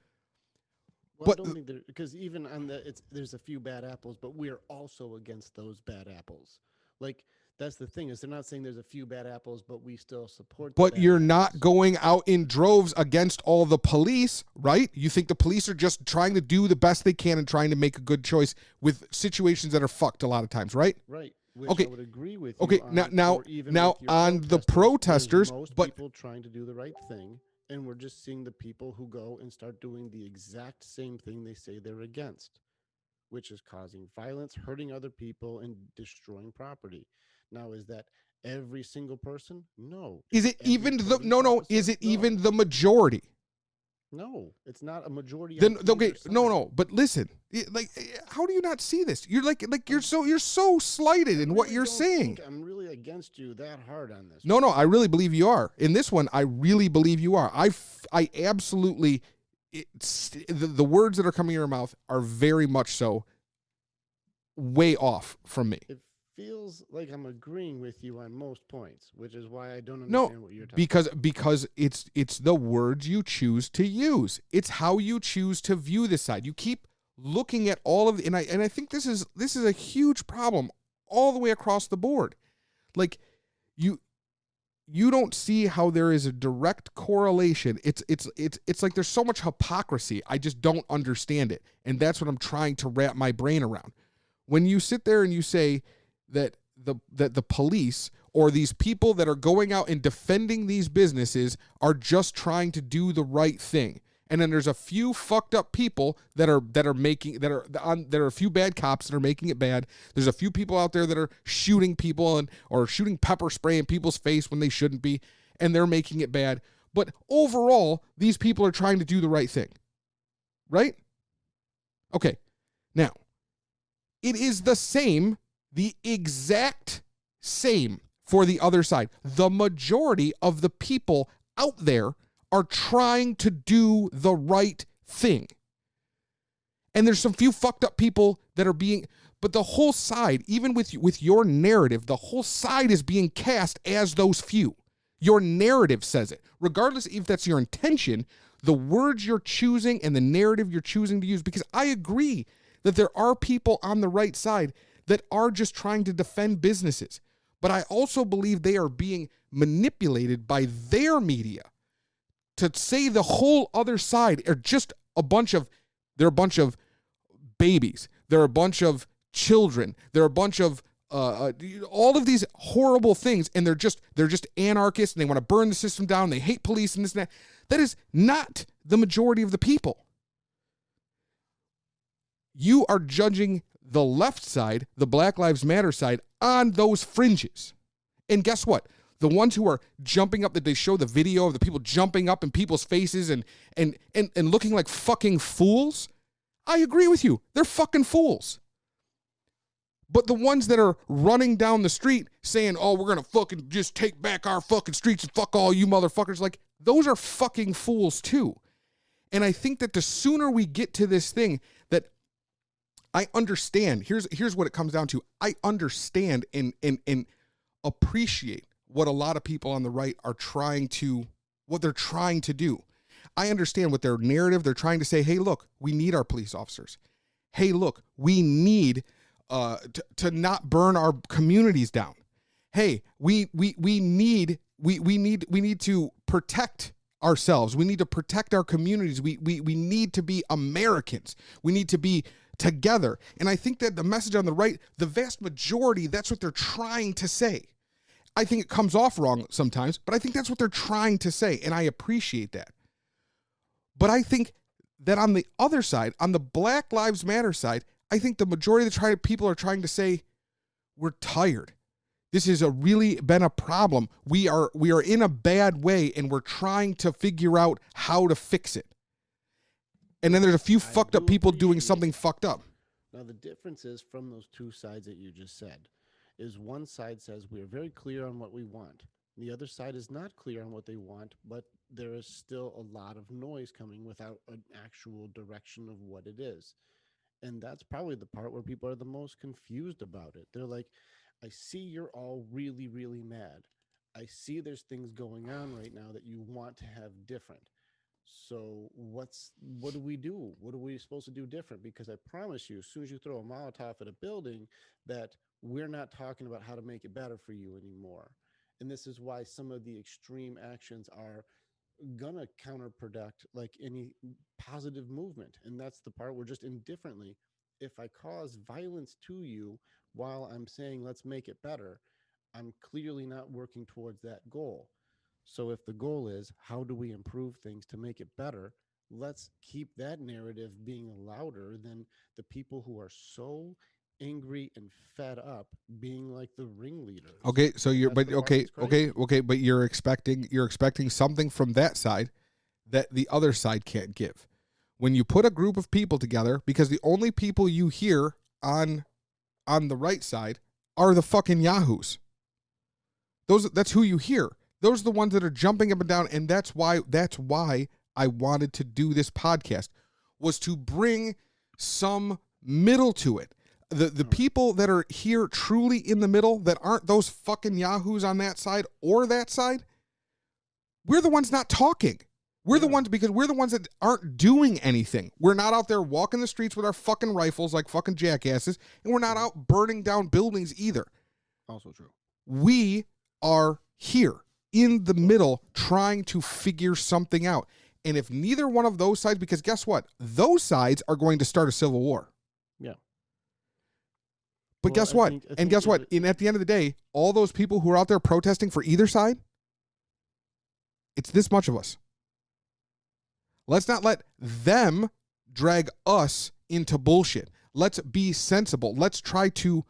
Well, but I don't think because even on there's a few bad apples, but we're also against those bad apples. Like, that's the thing, is they're not saying there's a few bad apples, but we still support. But you're not going out in droves against all the police, right? You think the police are just trying to do the best they can and trying to make a good choice with situations that are fucked a lot of times, right? Right. Which okay. I would agree with you. Okay. Now on the protesters, most but people trying to do the right thing, and we're just seeing the people who go and start doing the exact same thing they say they're against, which is causing violence, hurting other people, and destroying property. Now, is that every single person? No. Is it even the no? Is it even the majority? No, it's not a majority. Then okay, no. But listen, like, how do you not see this? You're like you're so slighted in what you're saying. I'm really against you that hard on this. No, I really believe you are. In this one, I really believe you are. I absolutely. The words that are coming in your mouth are very much so way off from me. It feels like I'm agreeing with you on most points, which is why I don't understand what you're talking about. Because it's the words you choose to use. It's how you choose to view this side. You keep looking at all of and I think this is a huge problem all the way across the board. Like, you don't see how there is a direct correlation. It's like there's so much hypocrisy. I just don't understand it. And that's what I'm trying to wrap my brain around. When you sit there and you say that the police or these people that are going out and defending these businesses are just trying to do the right thing, and then there's a few fucked up people that are a few bad cops that are making it bad. There's a few people out there that are shooting people or shooting pepper spray in people's face when they shouldn't be, and they're making it bad. But overall, these people are trying to do the right thing, right? Okay, now it is the exact same for the other side. The majority of the people out there are trying to do the right thing. And there's some few fucked up people that are but the whole side, even with your narrative, the whole side is being cast as those few. Your narrative says it. Regardless if that's your intention, the words you're choosing and the narrative you're choosing to use, because I agree that there are people on the right side that are just trying to defend businesses. But I also believe they are being manipulated by their media to say the whole other side are just they're a bunch of babies. They're a bunch of children. They're a bunch of all of these horrible things, and they're just anarchists, and they want to burn the system down. They hate police and this and that. That is not the majority of the people. You are judging the left side, the Black Lives Matter side, on those fringes. And guess what? The ones who are jumping up, that they show the video of the people jumping up in people's faces and looking like fucking fools, I agree with you. They're fucking fools. But the ones that are running down the street saying, oh, we're going to fucking just take back our fucking streets and fuck all you motherfuckers, like, those are fucking fools too. And I think that the sooner we get to this thing, that I understand, here's what it comes down to. I understand and appreciate what a lot of people on the right are what they're trying to do. I understand what their narrative, they're trying to say, hey, look, we need our police officers. Hey, look, we need to not burn our communities down. Hey, we need to protect ourselves. We need to protect our communities. We need to be Americans. We need to be together. And I think that the message on the right, the vast majority, that's what they're trying to say. I think it comes off wrong sometimes, but I think that's what they're trying to say, and I appreciate that. But I think that on the other side, on the Black Lives Matter side, I think the majority of the people are trying to say, we're tired. This has really been a problem. We are in a bad way, and we're trying to figure out how to fix it. And then there's a few fucked up people doing something fucked up. Now, the difference is from those two sides that you just said, is one side says we are very clear on what we want. The other side is not clear on what they want, but there is still a lot of noise coming without an actual direction of what it is. And that's probably the part where people are the most confused about it. They're like, I see you're all really, really mad. I see there's things going on right now that you want to have different. So what do we do? What are we supposed to do different? Because I promise you, as soon as you throw a Molotov at a building, that we're not talking about how to make it better for you anymore. And this is why some of the extreme actions are gonna counterproduct like any positive movement. And that's the part we're just indifferently. If I cause violence to you while I'm saying let's make it better, I'm clearly not working towards that goal. So if the goal is how do we improve things to make it better, let's keep that narrative being louder than the people who are so angry and fed up being like the ringleaders. Okay, so but you're expecting something from that side that the other side can't give. When you put a group of people together, because the only people you hear on the right side are the fucking yahoos. That's who you hear. Those are the ones that are jumping up and down, and that's why I wanted to do this podcast, was to bring some middle to it. The people that are here truly in the middle, that aren't those fucking yahoos on that side or that side, we're the ones not talking. We're the ones, because we're the ones that aren't doing anything. We're not out there walking the streets with our fucking rifles like fucking jackasses, and we're not out burning down buildings either. Also true. We are here in the middle trying to figure something out. And if neither one of those sides, because guess what? Those sides are going to start a civil war. Yeah. But guess what? Guess what? At the end of the day, all those people who are out there protesting for either side, it's this much of us. Let's not let them drag us into bullshit. Let's be sensible. Let's try to,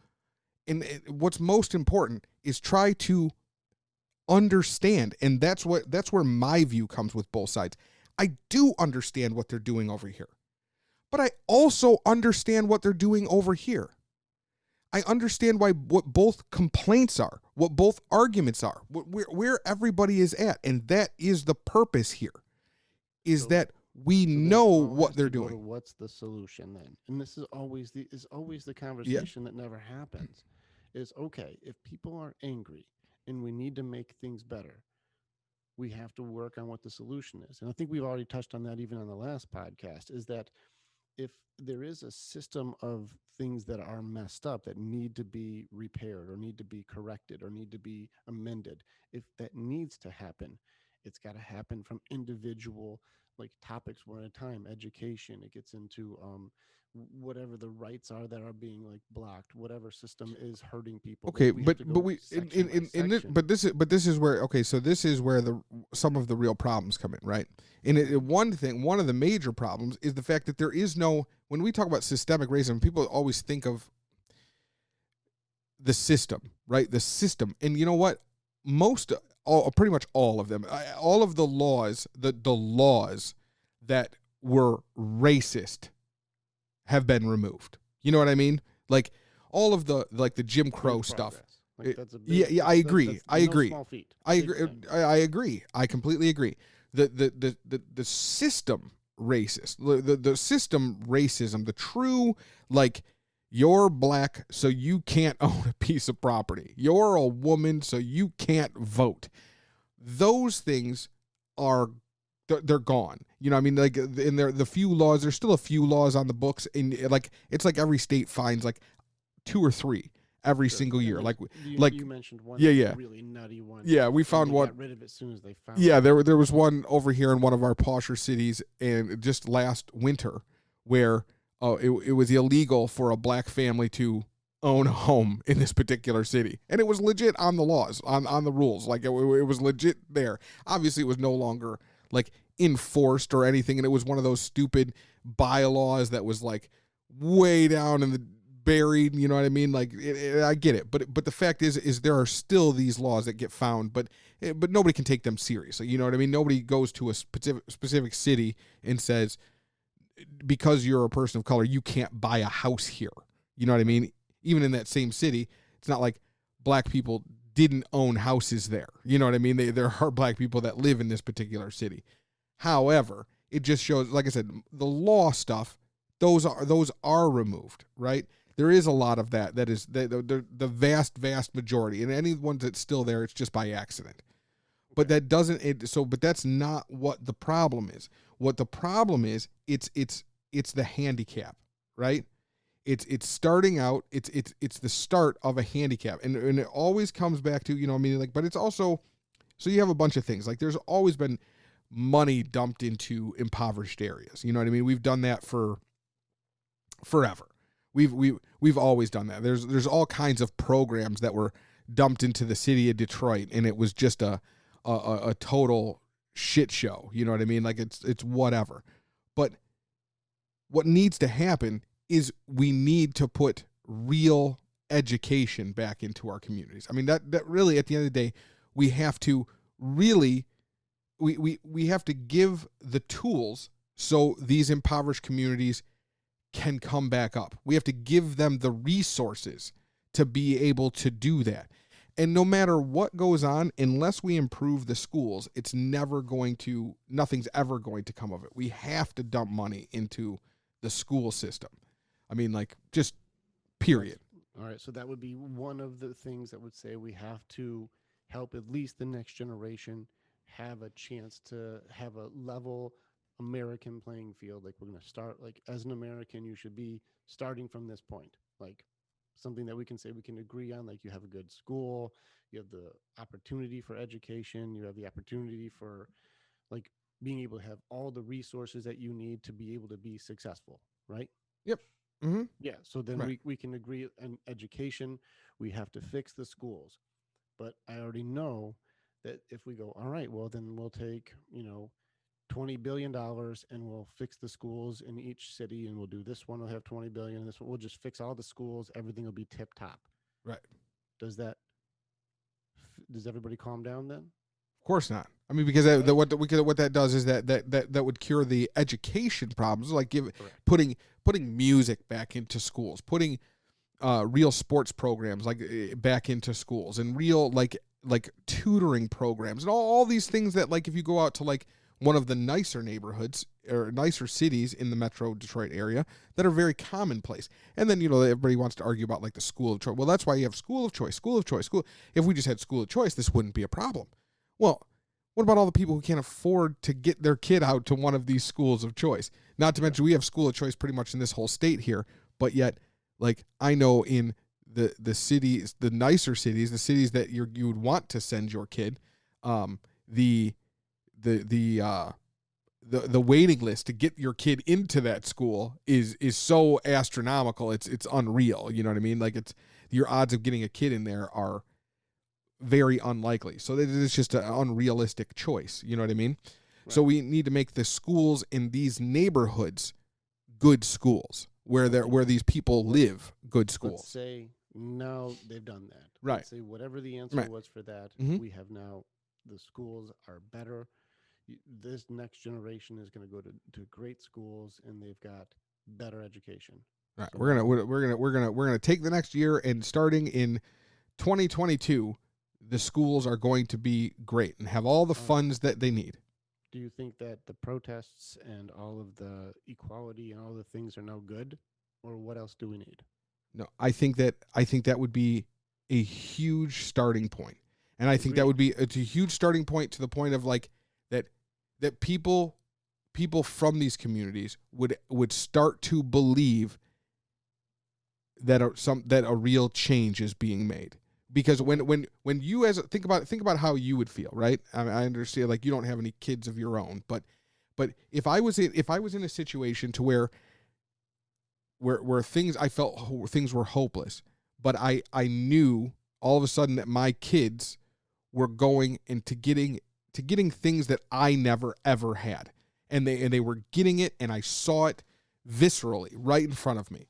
and what's most important is try to understand. And that's where my view comes with both sides. I do understand what they're doing over here, but I also understand what they're doing over here. I understand what both complaints are, what both arguments are, where everybody is at. And that is the purpose here, is that we know what they're doing. What's the solution then? And this is always the conversation that never happens. Is okay, if people are angry and we need to make things better, we have to work on what the solution is. And I think we've already touched on that even on the last podcast, is that if there is a system of things that are messed up that need to be repaired or need to be corrected or need to be amended, if that needs to happen, it's got to happen from individual like topics one at a time. Education, it gets into whatever the rights are that are being like blocked, whatever system is hurting people. Okay, but this is where some of the real problems come in, right? And one of the major problems is the fact that there is no, when we talk about systemic racism, people always think of the system, right? The system. And you know what? Pretty much all of them, all of the laws, the laws that were racist have been removed. You know what I mean? Like all of the Jim Crow stuff. Like I agree. I agree. Small feat. I agree. I completely agree. The system racist, the system racism, the true, like, you're black, so you can't own a piece of property. You're a woman, so you can't vote. Those things they're gone. You know what I mean? Like, in the few laws, there's still a few laws on the books, and like it's like every state finds like 2 or 3 every single year. You mentioned one really nutty one. Yeah, we found one. Got rid of it as soon as they found. Yeah, there was one over here in one of our posher cities, and just last winter, where it was illegal for a black family to own a home in this particular city. And it was legit on the laws, on the rules. Like it was legit there. Obviously it was no longer like enforced or anything. And it was one of those stupid bylaws that was like way down in the buried, you know what I mean? Like I get it. But the fact is there are still these laws that get found, but nobody can take them seriously. You know what I mean? Nobody goes to a specific city and says, because you're a person of color, you can't buy a house here. You know what I mean? Even in that same city, it's not like black people didn't own houses there. You know what I mean? There are black people that live in this particular city. However, it just shows, like I said, the law stuff, those are removed, right? There is a lot of that is the vast majority. And anyone that's still there, it's just by accident. But that doesn't but that's not what the problem is. What the problem is, it's the handicap, right? It's starting out, it's the start of a handicap. And it always comes back to, you know, I mean, like, but it's also, so you have a bunch of things. Like there's always been money dumped into impoverished areas. You know what I mean? We've done that for forever. We've always done that. There's all kinds of programs that were dumped into the city of Detroit, and it was just a total shit show. You know what I mean? Like it's whatever. But what needs to happen is we need to put real education back into our communities. I mean, that really, at the end of the day, we have to really, we have to give the tools so these impoverished communities can come back up. We have to give them the resources to be able to do that. And no matter what goes on, unless we improve the schools, nothing's ever going to come of it. We have to dump money into the school system. I mean, like, just period. All right. So that would be one of the things that would say we have to help at least the next generation have a chance to have a level American playing field. Like, we're going to start, like, as an American, you should be starting from this point. Like, something that we can say we can agree on. Like, you have a good school, you have the opportunity for education, you have the opportunity for, like, being able to have all the resources that you need to be able to be successful, right? Yep. Mm-hmm. Yeah. So then Right. we can agree on education. We have to fix the schools. But I already know that if we go, all right, well, then we'll take, $20 billion and we'll fix the schools in each city, and we'll do this one will have 20 billion, and this one we'll just fix all the schools, everything will be tip top. Right. Does everybody calm down then? Of course not. I mean, because what that does is that would cure the education problems, like putting music back into schools, putting real sports programs like back into schools, and real like tutoring programs, and all these things that, like, if you go out to like one of the nicer neighborhoods or nicer cities in the Metro Detroit area that are very commonplace. And then, everybody wants to argue about like the school of choice. Well, that's why you have school of choice. If we just had school of choice, this wouldn't be a problem. Well, what about all the people who can't afford to get their kid out to one of these schools of choice? Not to mention we have school of choice pretty much in this whole state here, but yet, like, I know in the cities, the nicer cities, the cities that you would want to send your kid, the waiting list to get your kid into that school is so astronomical. It's unreal. You know what I mean? Like, your odds of getting a kid in there are very unlikely. So it's just an unrealistic choice. You know what I mean? Right. So we need to make the schools in these neighborhoods good schools where these people live, good schools. Let's say now they've done that. Right. Let's say whatever the answer was for that, we have now, the schools are better. This next generation is going to go to great schools, and they've got better education. Right. So we're gonna take the next year, and starting in 2022, the schools are going to be great and have all the funds that they need. Do you think that the protests and all of the equality and all the things are now good, or what else do we need? No, I think that would be a huge starting point, and I think it's a huge starting point to the point of like that people from these communities would start to believe that a real change is being made. Because when you think about how you would feel, right? I understand, like, you don't have any kids of your own, but if I was in a situation to where where things I felt things were hopeless, but I knew all of a sudden that my kids were going into getting things that I never ever had, and they were getting it, and I saw it viscerally right in front of me.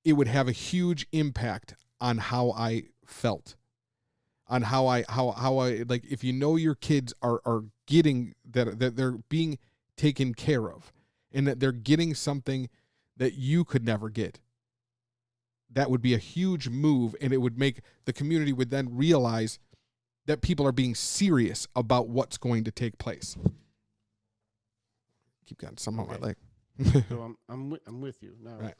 It would have a huge impact on how I felt, on how I like, if you know your kids are getting that they're being taken care of, and that they're getting something that you could never get. That would be a huge move, and it would make the community would then realize that people are being serious about what's going to take place. Keep getting some on my leg. So I'm with you now. Right.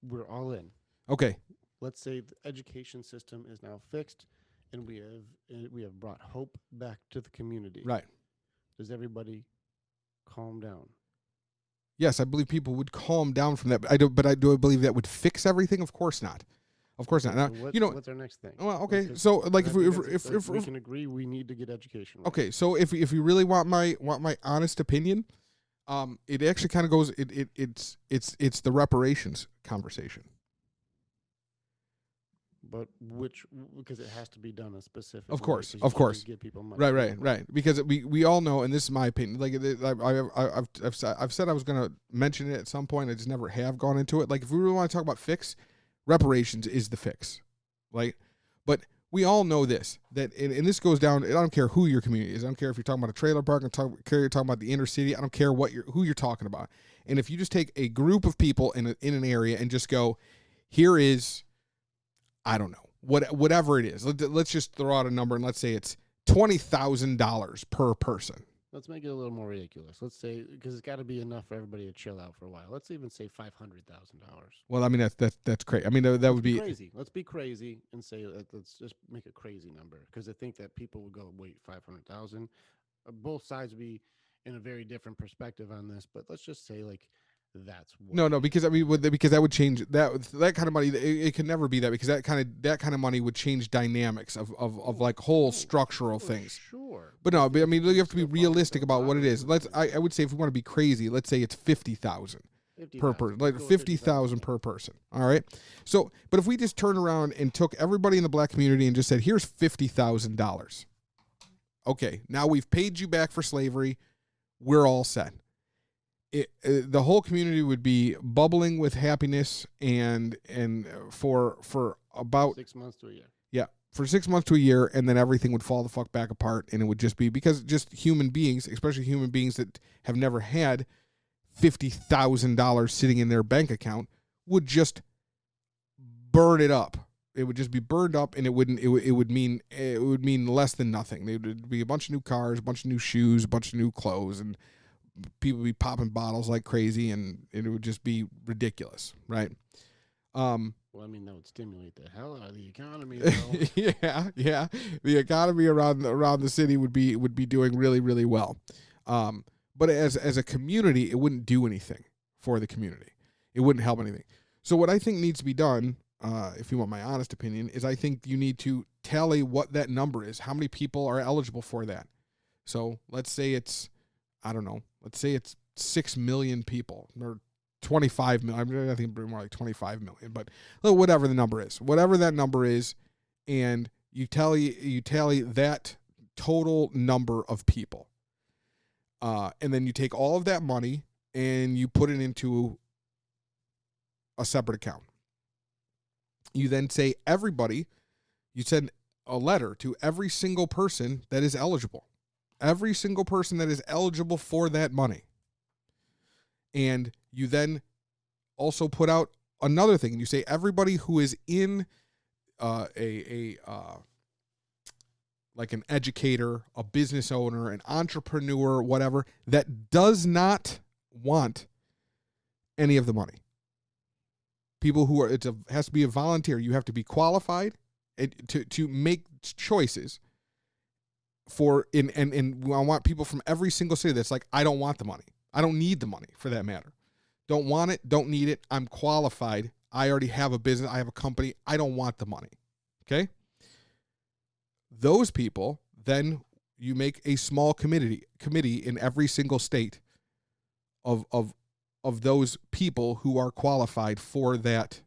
We're all in. Okay. Let's say the education system is now fixed, and we have brought hope back to the community. Right. Does everybody calm down? Yes, I believe people would calm down from that. But I do believe that would fix everything. Of course not. Of course not. Now, so what's our next thing? Well, okay. So, like, if we can agree, we need to get education. Right? Okay. So, if you really want my honest opinion, it actually kind of goes. It's the reparations conversation. But because it has to be done a specific. Of course, way, of course. Give people money. Right. Because we all know, and this is my opinion. Like, I've said I was going to mention it at some point. I just never have gone into it. Like, if we really want to talk about fix, reparations is the fix, right? But we all know this, that, and this goes down. I don't care who your community is. I don't care if you're talking about a trailer park. I don't care if you're talking about the inner city. I don't care who you're talking about. And if you just take a group of people in an area and just go, here is, I don't know, whatever it is. Let's just throw out a number, and let's say it's $20,000 per person. Let's make it a little more ridiculous. Let's say, because it's got to be enough for everybody to chill out for a while. Let's even say $500,000. Well, I mean, that's crazy. I mean, that would be crazy. Let's be crazy and say let's just make a crazy number, because I think that people would go, wait, 500,000. Both sides would be in a very different perspective on this, but let's just say like. That's what no, because I mean, because that would change that kind of money. It could never be that, because that kind of money would change dynamics of like whole structural things. Sure, but no, I mean, you have to be realistic about what it is. I would say, if we want to be crazy, let's say it's 50,000 per person, like 50,000 per person. All right. So, but if we just turn around and took everybody in the black community and just said, here's $50,000. Okay, now we've paid you back for slavery. We're all set. The whole community would be bubbling with happiness, and for about 6 months to a year. Yeah, for 6 months to a year, and then everything would fall the fuck back apart, and it would just be because just human beings, especially human beings that have never had $50,000 sitting in their bank account, would just burn it up. It would just be burned up, and it would mean less than nothing. It would be a bunch of new cars, a bunch of new shoes, a bunch of new clothes, and people would be popping bottles like crazy, and it would just be ridiculous, right? Well, I mean, that would stimulate the hell out of the economy, though. yeah. The economy around the city would be doing really, really well. But as a community, it wouldn't do anything for the community. It wouldn't help anything. So what I think needs to be done, if you want my honest opinion, is I think you need to tally what that number is. How many people are eligible for that? So let's say it's, I don't know, let's say it's 6 million people, or 25 million. I think more like 25 million, but whatever the number is, whatever that number is, and you tally that total number of people, and then you take all of that money and you put it into a separate account. You then say you send a letter to every single person that is eligible. Every single person that is eligible for that money. And you then also put out another thing, and you say everybody who is in like an educator, a business owner, an entrepreneur, whatever, that does not want any of the money. People who are, has to be a volunteer. You have to be qualified to make choices. And I want people from every single city that's like, I don't want the money. I don't need the money, for that matter. Don't want it, don't need it. I'm qualified. I already have a business. I have a company. I don't want the money. Okay? Those people, then you make a small committee in every single state of of those people who are qualified for that,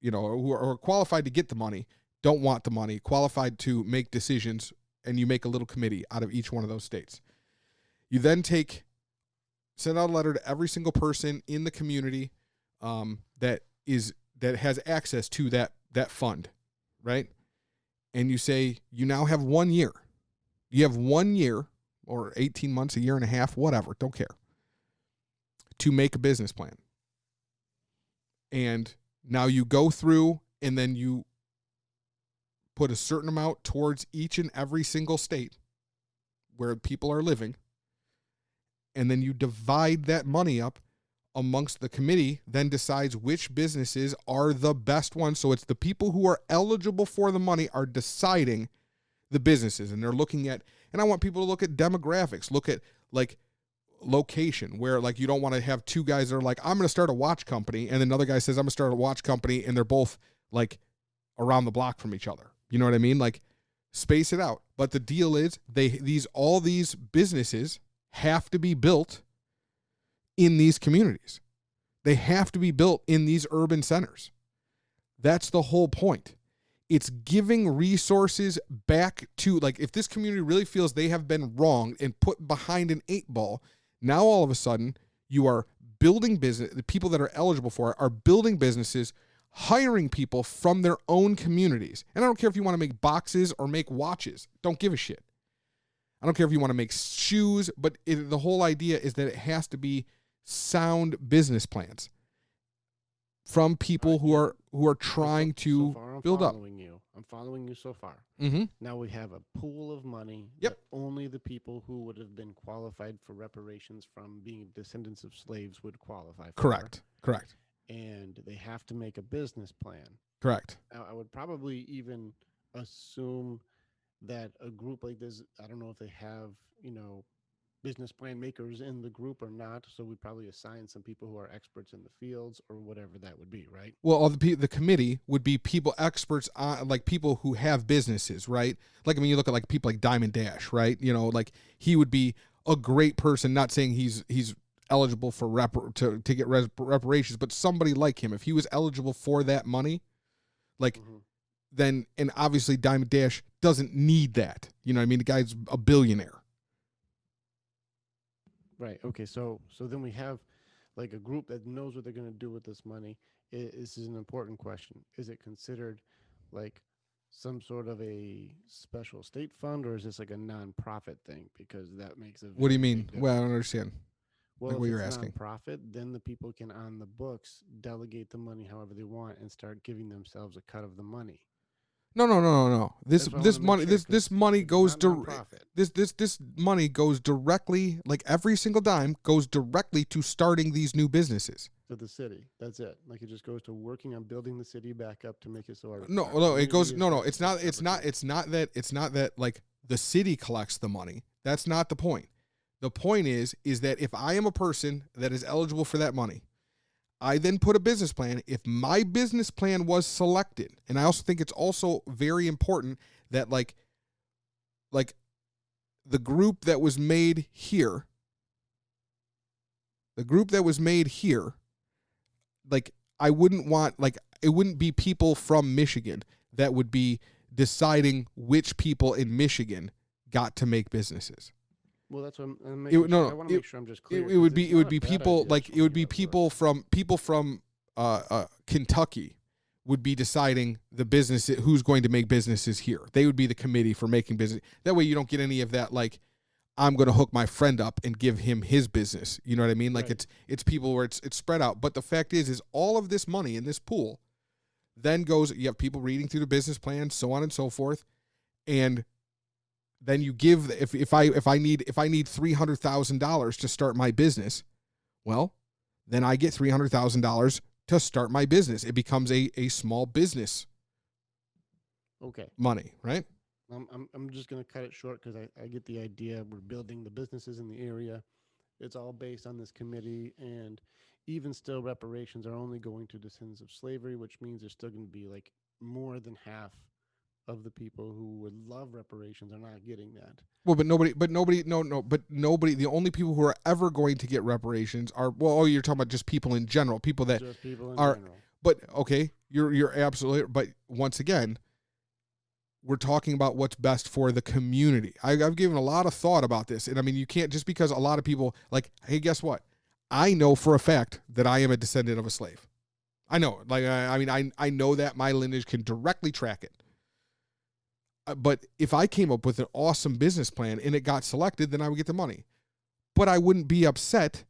who are qualified to get the money, don't want the money, qualified to make decisions, and you make a little committee out of each one of those states. You then send out a letter to every single person in the community that has access to that fund, right? And you say, you now have 1 year. You have 1 year or 18 months, a year and a half, whatever, don't care, to make a business plan. And now you go through and then you put a certain amount towards each and every single state where people are living. And then you divide that money up amongst the committee, then decides which businesses are the best ones. So it's the people who are eligible for the money are deciding the businesses. And they're looking at, and I want people to look at demographics, look at like location, where like you don't want to have two guys that are like, I'm going to start a watch company. And then another guy says, I'm going to start a watch company. And they're both like around the block from each other. You know what I mean? Like space it out. But the deal is all these businesses have to be built in these communities. They have to be built in these urban centers. That's the whole point. It's giving resources back to, like, if this community really feels they have been wronged and put behind an 8-ball, now all of a sudden you are building business. The people that are eligible for it are building businesses, hiring people from their own communities. And I don't care if you want to make boxes or make watches. Don't give a shit. I don't care if you want to make shoes, but the whole idea is that it has to be sound business plans from people who are trying to build up. I'm following you so far. Mm-hmm. Now we have a pool of money that only the people who would have been qualified for reparations from being descendants of slaves would qualify for. Correct. And they have to make a business plan. Correct. Now, I would probably even assume that a group like this, I don't know if they have, business plan makers in the group or not. So we'd probably assign some people who are experts in the fields or whatever that would be, right? Well, the committee would be people experts on, like, people who have businesses, right? Like, I mean, you look at like people like Diamond Dash, right? Like he would be a great person. Not saying he's eligible for to get reparations, but somebody like him, if he was eligible for that money, like. Mm-hmm. Then, and obviously Diamond Dash doesn't need that. You know what I mean? The guy's a billionaire. Right. Okay. So then we have like a group that knows what they're going to do with this money. This is an important question. Is it considered like some sort of a special state fund, or is this like a nonprofit thing? Because that makes it. What do you mean? Well, I don't understand. Well, like what you're asking. Nonprofit, then the people can on the books delegate the money however they want and start giving themselves a cut of the money. No. This money goes this money goes directly, like every single dime goes directly to starting these new businesses. To the city. That's it. Like it just goes to working on building the city back up to make it so. It's not that like the city collects the money. That's not the point. The point is that if I am a person that is eligible for that money, I then put a business plan. If my business plan was selected, and I also think it's also very important that like the group that was made here, like I wouldn't want, like it wouldn't be people from Michigan that would be deciding which people in Michigan got to make businesses. Well, that's what I'm making sure. I want to make sure I'm just clear. It would be people like it would be people from Kentucky would be deciding the business, who's going to make businesses here. They would be the committee for making business. That way you don't get any of that, like, I'm going to hook my friend up and give him his business. You know what I mean? Like right. It's people where it's spread out. But the fact is all of this money in this pool then goes, you have people reading through the business plan, so on and so forth. And then you give, if I need $300,000 to start my business, well, then I get $300,000 to start my business. It becomes a small business. Okay. Money, right? I'm just going to cut it short because I get the idea. We're building the businesses in the area. It's all based on this committee, and even still, reparations are only going to descendants of slavery, which means there's still going to be like more than half of the people who would love reparations are not getting that. Well, but nobody, the only people who are ever going to get reparations are, well, you're talking about just people in general, people that just people in are, general. but okay, you're absolutely, but once again, we're talking about what's best for the community. I've given a lot of thought about this, and I mean, you can't, just because a lot of people, like, hey, guess what? I know for a fact that I am a descendant of a slave. I know, like, I know that my lineage can directly track it. But if I came up with an awesome business plan and it got selected, then I would get the money. But I wouldn't be upset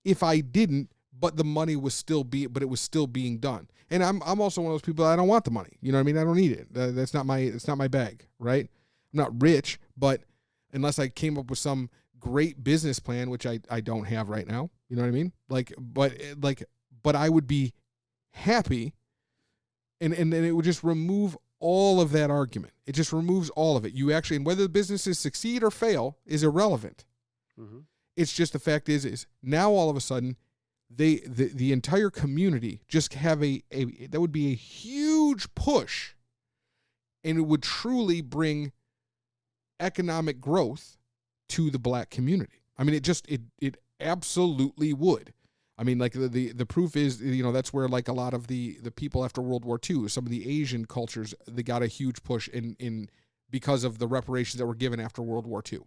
if I didn't, but the money was still it was still being done. And I'm also one of those people, I don't want the money. You know what I mean? I don't need it. It's not my bag, right? I'm not rich, but unless I came up with some great business plan, which I don't have right now, you know what I mean? But I would be happy, and it would just remove all of that argument. It just removes all of it. You actually, and whether the businesses succeed or fail is irrelevant. Mm-hmm. It's just the fact is now all of a sudden the entire community just have that would be a huge push, and it would truly bring economic growth to the black community. I mean, it absolutely would. I mean, like the proof is, you know, that's where like a lot of the people after World War II, some of the Asian cultures, they got a huge push in because of the reparations that were given after World War II.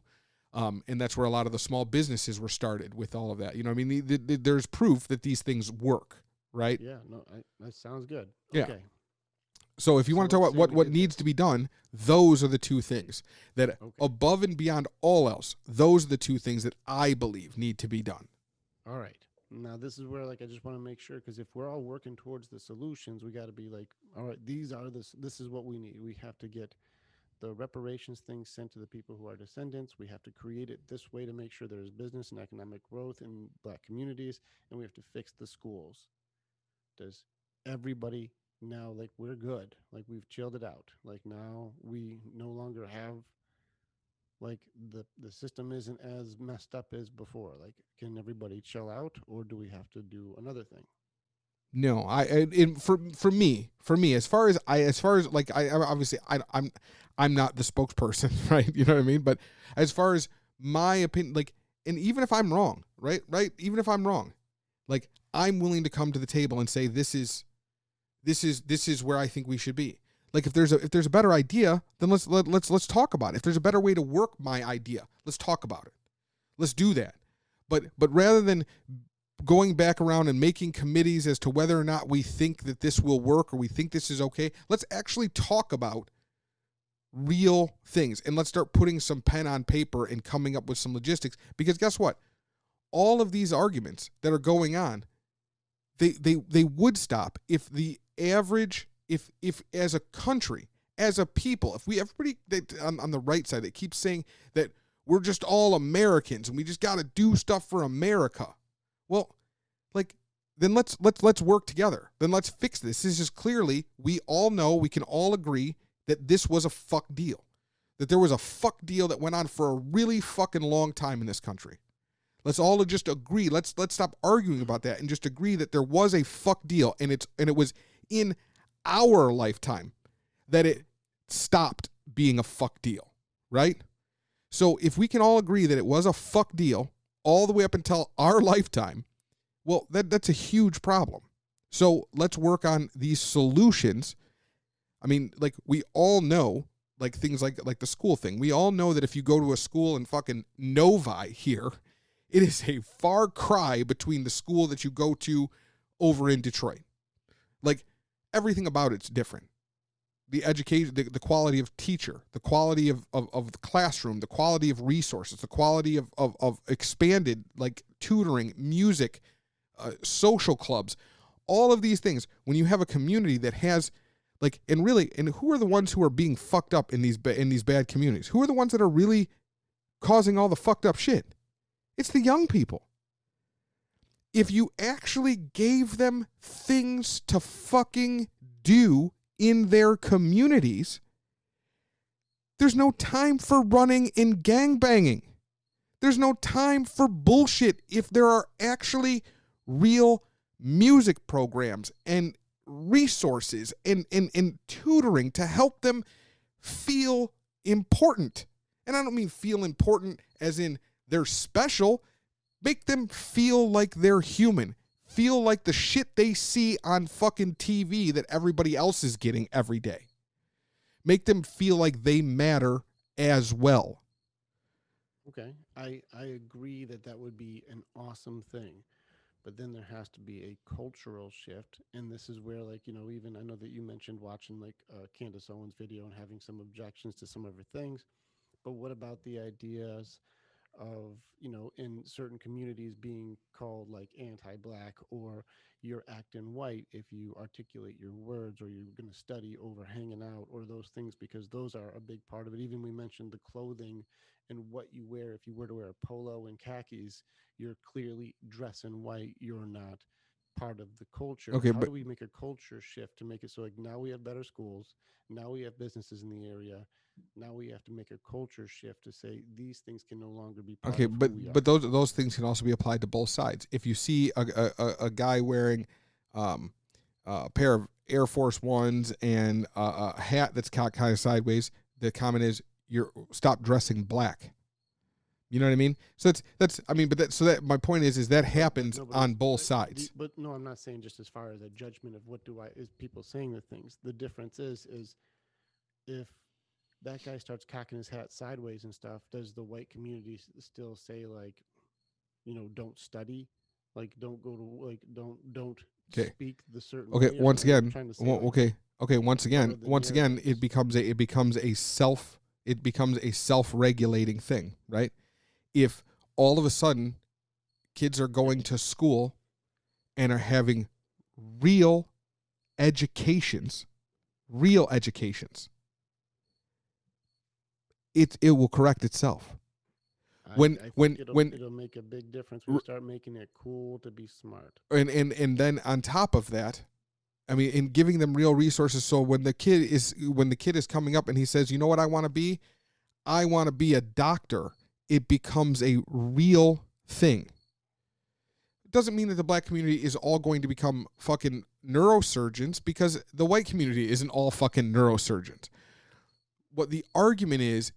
And that's where a lot of the small businesses were started with all of that. You know, I mean, there's proof that these things work, right? Yeah, no, that sounds good. Yeah. Okay. So if you want to talk about what needs to be done, those are the two things that above and beyond all else, those are the two things that I believe need to be done. All right. Now, this is where, like, I just want to make sure, because if we're all working towards the solutions, we got to be like, all right, this is what we need. We have to get the reparations thing sent to the people who are descendants. We have to create it this way to make sure there's business and economic growth in black communities, and we have to fix the schools. Does everybody now, like, we're good, like, we've chilled it out, like, now we no longer have, like, the system isn't as messed up as before? Like, can everybody chill out, or do we have to do another thing? No, for me, as far as like, I obviously I'm not the spokesperson, right? You know what I mean? But as far as my opinion, like, and even if I'm wrong, right? Even if I'm wrong, like, I'm willing to come to the table and say, this is where I think we should be. Like, if there's a better idea, then let's talk about it. If there's a better way to work my idea, let's talk about it. Let's do that. But rather than going back around and making committees as to whether or not we think that this will work or we think this is okay, let's actually talk about real things, and let's start putting some pen on paper and coming up with some logistics. Because guess what? All of these arguments that are going on, they would stop if the average, if as a country, as a people, if we, everybody on the right side that keeps saying that we're just all Americans and we just got to do stuff for America. Well, like, then let's work together. Then let's fix this. This is clearly, we all know, we can all agree that this was a fuck deal. That there was a fuck deal that went on for a really fucking long time in this country. Let's all just agree. Let's stop arguing about that and just agree that there was a fuck deal, and it was in our lifetime that it stopped being a fuck deal, right? So if we can all agree that it was a fuck deal all the way up until our lifetime, well, that's a huge problem. So let's work on these solutions. I mean, like, we all know, like, things like the school thing. We all know that if you go to a school in fucking Novi here, it is a far cry between the school that you go to over in Detroit. Like, everything about it's different. The education, the quality of teacher, the quality of the classroom, the quality of resources, the quality of expanded, like, tutoring, music, social clubs, all of these things. When you have a community that has, like, and who are the ones who are being fucked up in these bad communities? Who are the ones that are really causing all the fucked up shit? It's the young people. If you actually gave them things to fucking do in their communities, there's no time for running and gangbanging. There's no time for bullshit if there are actually real music programs and resources and tutoring to help them feel important. And I don't mean feel important as in they're special. Make them feel like they're human. Feel like the shit they see on fucking TV that everybody else is getting every day. Make them feel like they matter as well. Okay, I agree that would be an awesome thing. But then there has to be a cultural shift. And this is where, like, even I know that you mentioned watching, like, Candace Owens' video and having some objections to some of her things. But what about the ideas of, in certain communities being called like anti-black, or you're acting white if you articulate your words, or you're going to study over hanging out, or those things, because those are a big part of it. Even we mentioned the clothing and what you wear. If you were to wear a polo and khakis, you're clearly dressing white. You're not part of the culture. Okay, How but do we make a culture shift to make it so, like, now we have better schools, now we have businesses in the area, now we have to make a culture shift to say these things can no longer be part okay, of but who we are. but those things can also be applied to both sides. If you see a guy wearing a pair of Air Force Ones and a hat that's kind of sideways, the comment is you're stop dressing black. You know what I mean? So that's I mean, but that my point is that happens on both sides. But no, I'm not saying just as far as a judgment of what do I is people saying the things. The difference is if that guy starts cocking his hat sideways and stuff, does the white community still say, like, don't study, like, don't go to, like, don't Okay. speak the certain Okay. way? Once again. Say, like, okay. Okay. Once again. It becomes a self-regulating thing, right? If all of a sudden kids are going to school and are having real educations, it will correct itself. I think it'll make a big difference when you start making it cool to be smart. And then on top of that, I mean, in giving them real resources, so when the kid is coming up and he says, you know what I want to be? I want to be a doctor. It becomes a real thing. It doesn't mean that the black community is all going to become fucking neurosurgeons, because the white community isn't all fucking neurosurgeons. What the argument is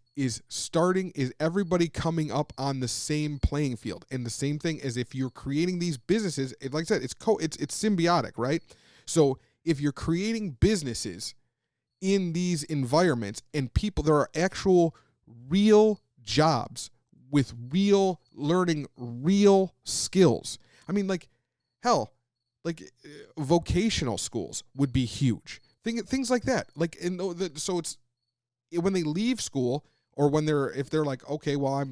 everybody coming up on the same playing field. And the same thing as if you're creating these businesses, like I said, it's symbiotic, right? So if you're creating businesses in these environments and people, there are actual real jobs with real learning, real skills. I mean, like, hell, like vocational schools would be huge. Things like that. Like, so it's when they leave school, or if they're like, okay, well,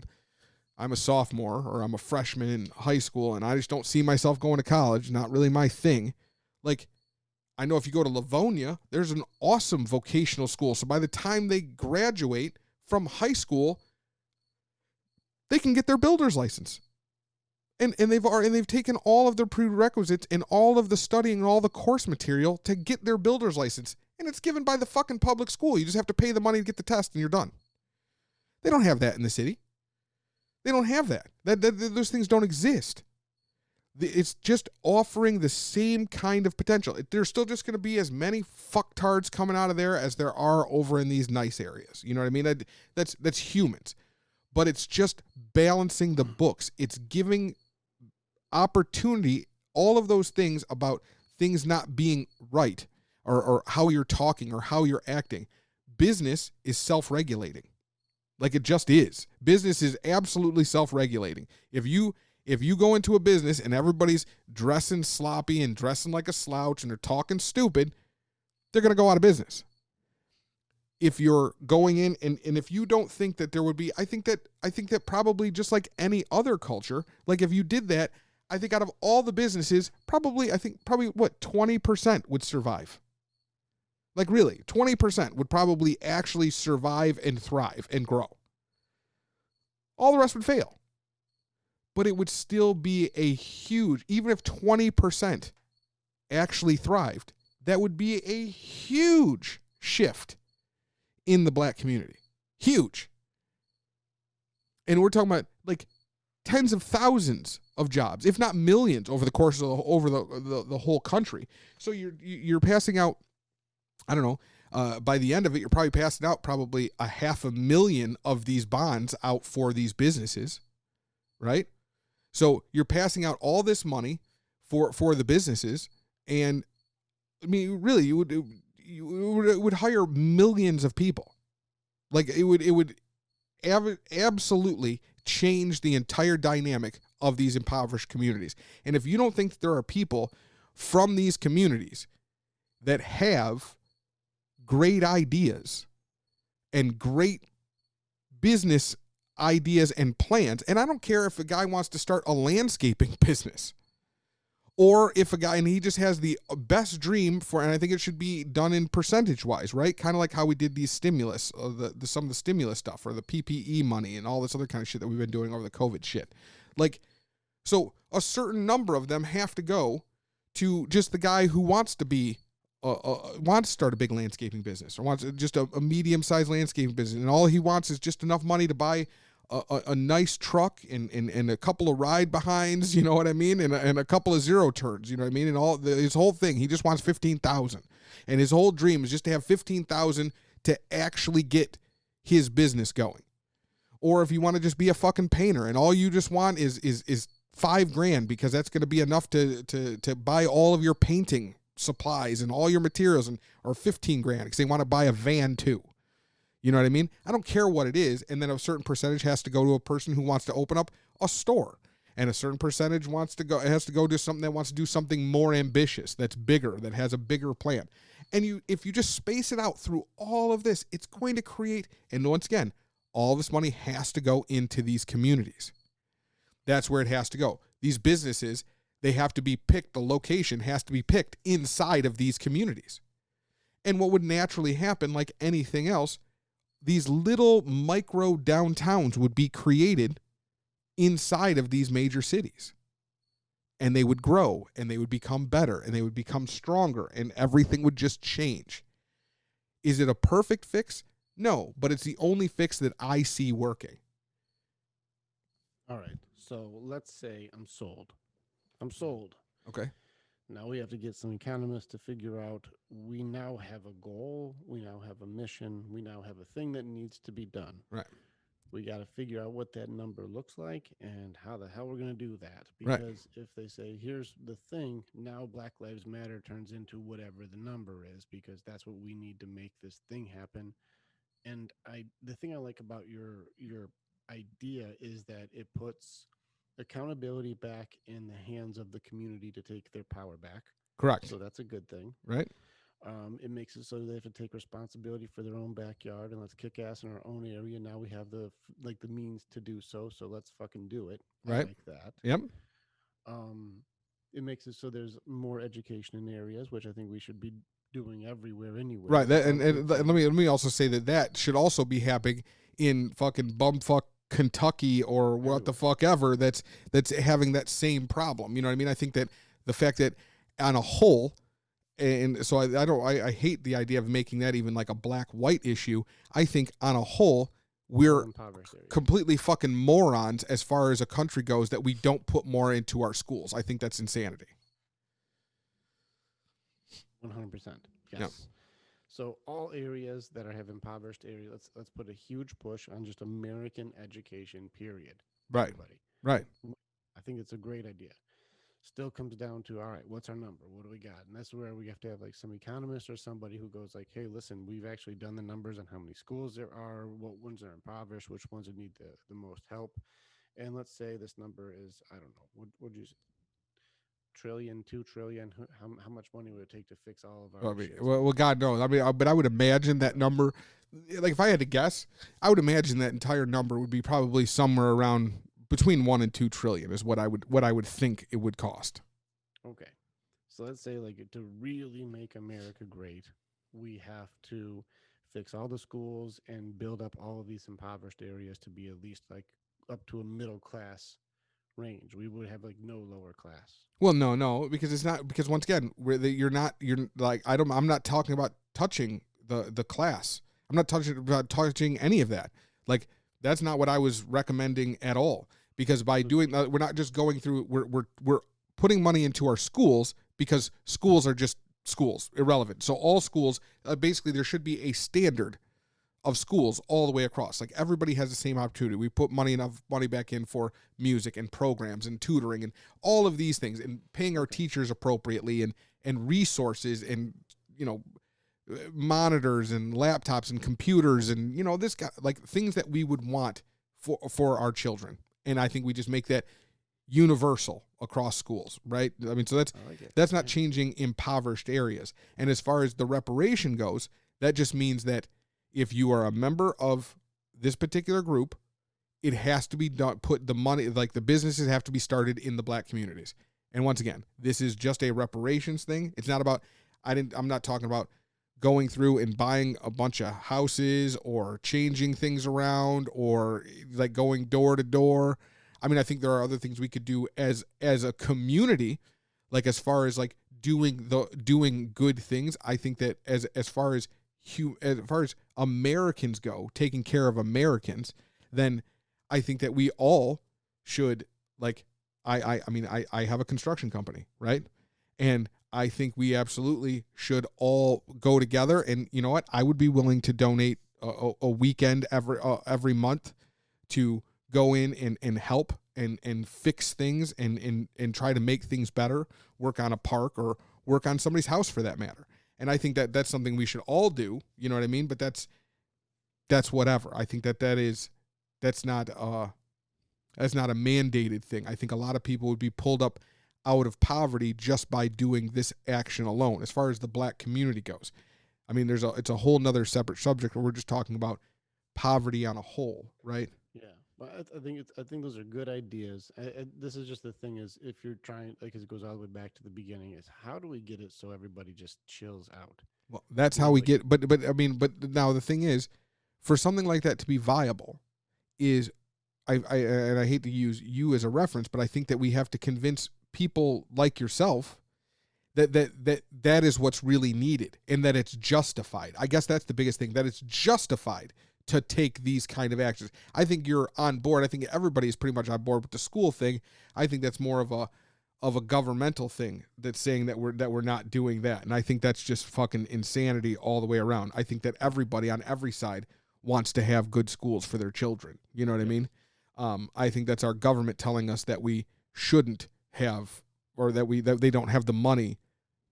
I'm a sophomore or I'm a freshman in high school and I just don't see myself going to college, not really my thing. Like, I know if you go to Livonia, there's an awesome vocational school. So by the time they graduate from high school, they can get their builder's license. And they've taken all of their prerequisites and all of the studying and all the course material to get their builder's license. And it's given by the fucking public school. You just have to pay the money to get the test and you're done. They don't have that in the city. They don't have that. Those things don't exist. It's just offering the same kind of potential. There's still just going to be as many fucktards coming out of there as there are over in these nice areas. You know what I mean? That's humans. But it's just balancing the books. It's giving opportunity, all of those things about things not being right, or how you're talking or how you're acting. Business is self-regulating. Like, it just is. Business is absolutely self-regulating. If you go into a business and everybody's dressing sloppy and dressing like a slouch and they're talking stupid, they're going to go out of business. If you're going in and if you don't think that there would be, I think that probably just like any other culture, like if you did that, I think out of all the businesses, probably what, 20% would survive. Like, really, 20% would probably actually survive and thrive and grow. All the rest would fail. But it would still be a huge, even if 20% actually thrived, that would be a huge shift in the black community. Huge. And we're talking about like tens of thousands of jobs, if not millions, over the course of the whole country. So you're passing out, I don't know, by the end of it, you're probably passing out probably 500,000 of these bonds out for these businesses, right? So you're passing out all this money for the businesses, and I mean, really, you would hire millions of people. Like it would absolutely change the entire dynamic of these impoverished communities. And if you don't think that there are people from these communities that have great ideas and great business ideas and plans, and I don't care if a guy wants to start a landscaping business, or if a guy, and he just has the best dream for, and I think it should be done in percentage wise, right? Kind of like how we did these stimulus, some of the stimulus stuff, or the PPE money and all this other kind of shit that we've been doing over the COVID shit. Like, so a certain number of them have to go to just the guy who wants to be, wants to start a big landscaping business, or wants just a medium-sized landscaping business, and all he wants is just enough money to buy a nice truck and a couple of ride behinds, you know what I mean, and a couple of zero turns, you know what I mean, and his whole thing, he just wants 15,000, and his whole dream is just to have 15,000 to actually get his business going. Or if you want to just be a fucking painter and all you just want is $5,000 because that's going to be enough to buy all of your painting supplies and all your materials, or $15,000 because they want to buy a van too. You know what I mean? I don't care what it is. And then a certain percentage has to go to a person who wants to open up a store. And a certain percentage has to go to something that wants to do something more ambitious, that's bigger, that has a bigger plan. And if you just space it out through all of this, it's going to create, and once again, all this money has to go into these communities. That's where it has to go. These businesses, they have to be picked, the location has to be picked inside of these communities. And what would naturally happen, like anything else, these little micro downtowns would be created inside of these major cities. And they would grow, and they would become better, and they would become stronger, and everything would just change. Is it a perfect fix? No, but it's the only fix that I see working. All right, so let's say I'm sold. Okay. Now we have to get some economists to figure out, we now have a goal, we now have a mission, we now have a thing that needs to be done. Right. We got to figure out what that number looks like and how the hell we're going to do that. Because if they say, here's the thing, now Black Lives Matter turns into whatever the number is, because that's what we need to make this thing happen. And the thing I like about your idea is that it puts accountability back in the hands of the community to take their power back. Correct. So that's a good thing. Right. It makes it so they have to take responsibility for their own backyard, and let's kick ass in our own area. Now we have the means to do so. So let's fucking do it. Right. I like that. Yep. It makes it so there's more education in areas, which I think we should be doing everywhere anyway. Right. And let me also say that should also be happening in fucking bumfuck Kentucky or what the fuck ever that's having that same problem. You know what I mean? I think that the fact that on a whole, and so I hate the idea of making that even like a black-white issue. I think on a whole, we're completely fucking morons as far as a country goes that we don't put more into our schools. I think that's insanity. 100%. Yes. Yep. So all areas that have impoverished areas, let's put a huge push on just American education, period. Right. Everybody. Right. I think it's a great idea. Still comes down to, all right, what's our number? What do we got? And that's where we have to have like some economist or somebody who goes like, hey, listen, we've actually done the numbers on how many schools there are, what ones are impoverished, which ones would need the most help. And let's say this number is, I don't know, what would you say? Trillion, 2 trillion. How much money would it take to fix all of our shit? Well, God knows. I mean, but I would imagine that number, like if I had to guess, I would imagine that entire number would be probably somewhere around between 1 and 2 trillion is what I would think it would cost. Okay. So let's say like to really make America great, we have to fix all the schools and build up all of these impoverished areas to be at least like up to a middle class range. We would have like no lower class. Well, no, because it's not, because once again, you're like, I'm not talking about touching the class. I'm not touching any of that. Like, that's not what I was recommending at all. Because by doing we're not just going through, we're putting money into our schools because schools are just schools, irrelevant. So all schools, basically there should be a standard of schools all the way across. Like everybody has the same opportunity. We put enough money back in for music and programs and tutoring and all of these things, and paying our teachers appropriately, and resources, and, you know, monitors and laptops and computers, and, you know, this guy, like things that we would want for our children. And I think we just make that universal across schools, right? I mean, so that's not changing impoverished areas. And as far as the reparation goes, that just means that if you are a member of this particular group, it has to be done, put the money, like the businesses have to be started in the black communities. And once again, this is just a reparations thing. It's not about, I'm not talking about going through and buying a bunch of houses or changing things around or like going door to door. I mean, I think there are other things we could do as a community, like as far as like doing good things. I think that as far as Americans go, taking care of Americans, then I think that we all should, like, I mean, I have a construction company, right? And I think we absolutely should all go together. And you know what? I would be willing to donate a weekend every month to go in and help and fix things and try to make things better, work on a park or work on somebody's house for that matter. And I think that that's something we should all do, you know what I mean? But that's whatever. I think that's not a mandated thing. I think a lot of people would be pulled up out of poverty just by doing this action alone. As far as the black community goes, I mean, it's a whole nother separate subject where we're just talking about poverty on a whole, right? Yeah. But I think those are good ideas. This is just the thing is, if you're trying, like, it goes all the way back to the beginning, is how do we get it so everybody just chills out? Well, that's how we get. But I mean, but now the thing is, for something like that to be viable, is I hate to use you as a reference, but I think that we have to convince people like yourself that is what's really needed and that it's justified. I guess that's the biggest thing, that it's justified to take these kind of actions. I think you're on board. I think everybody's pretty much on board with the school thing. I think that's more of a governmental thing that's saying that we're not doing that. And I think that's just fucking insanity all the way around. I think that everybody on every side wants to have good schools for their children. You know what I mean? I think that's our government telling us that we shouldn't have, or that they don't have the money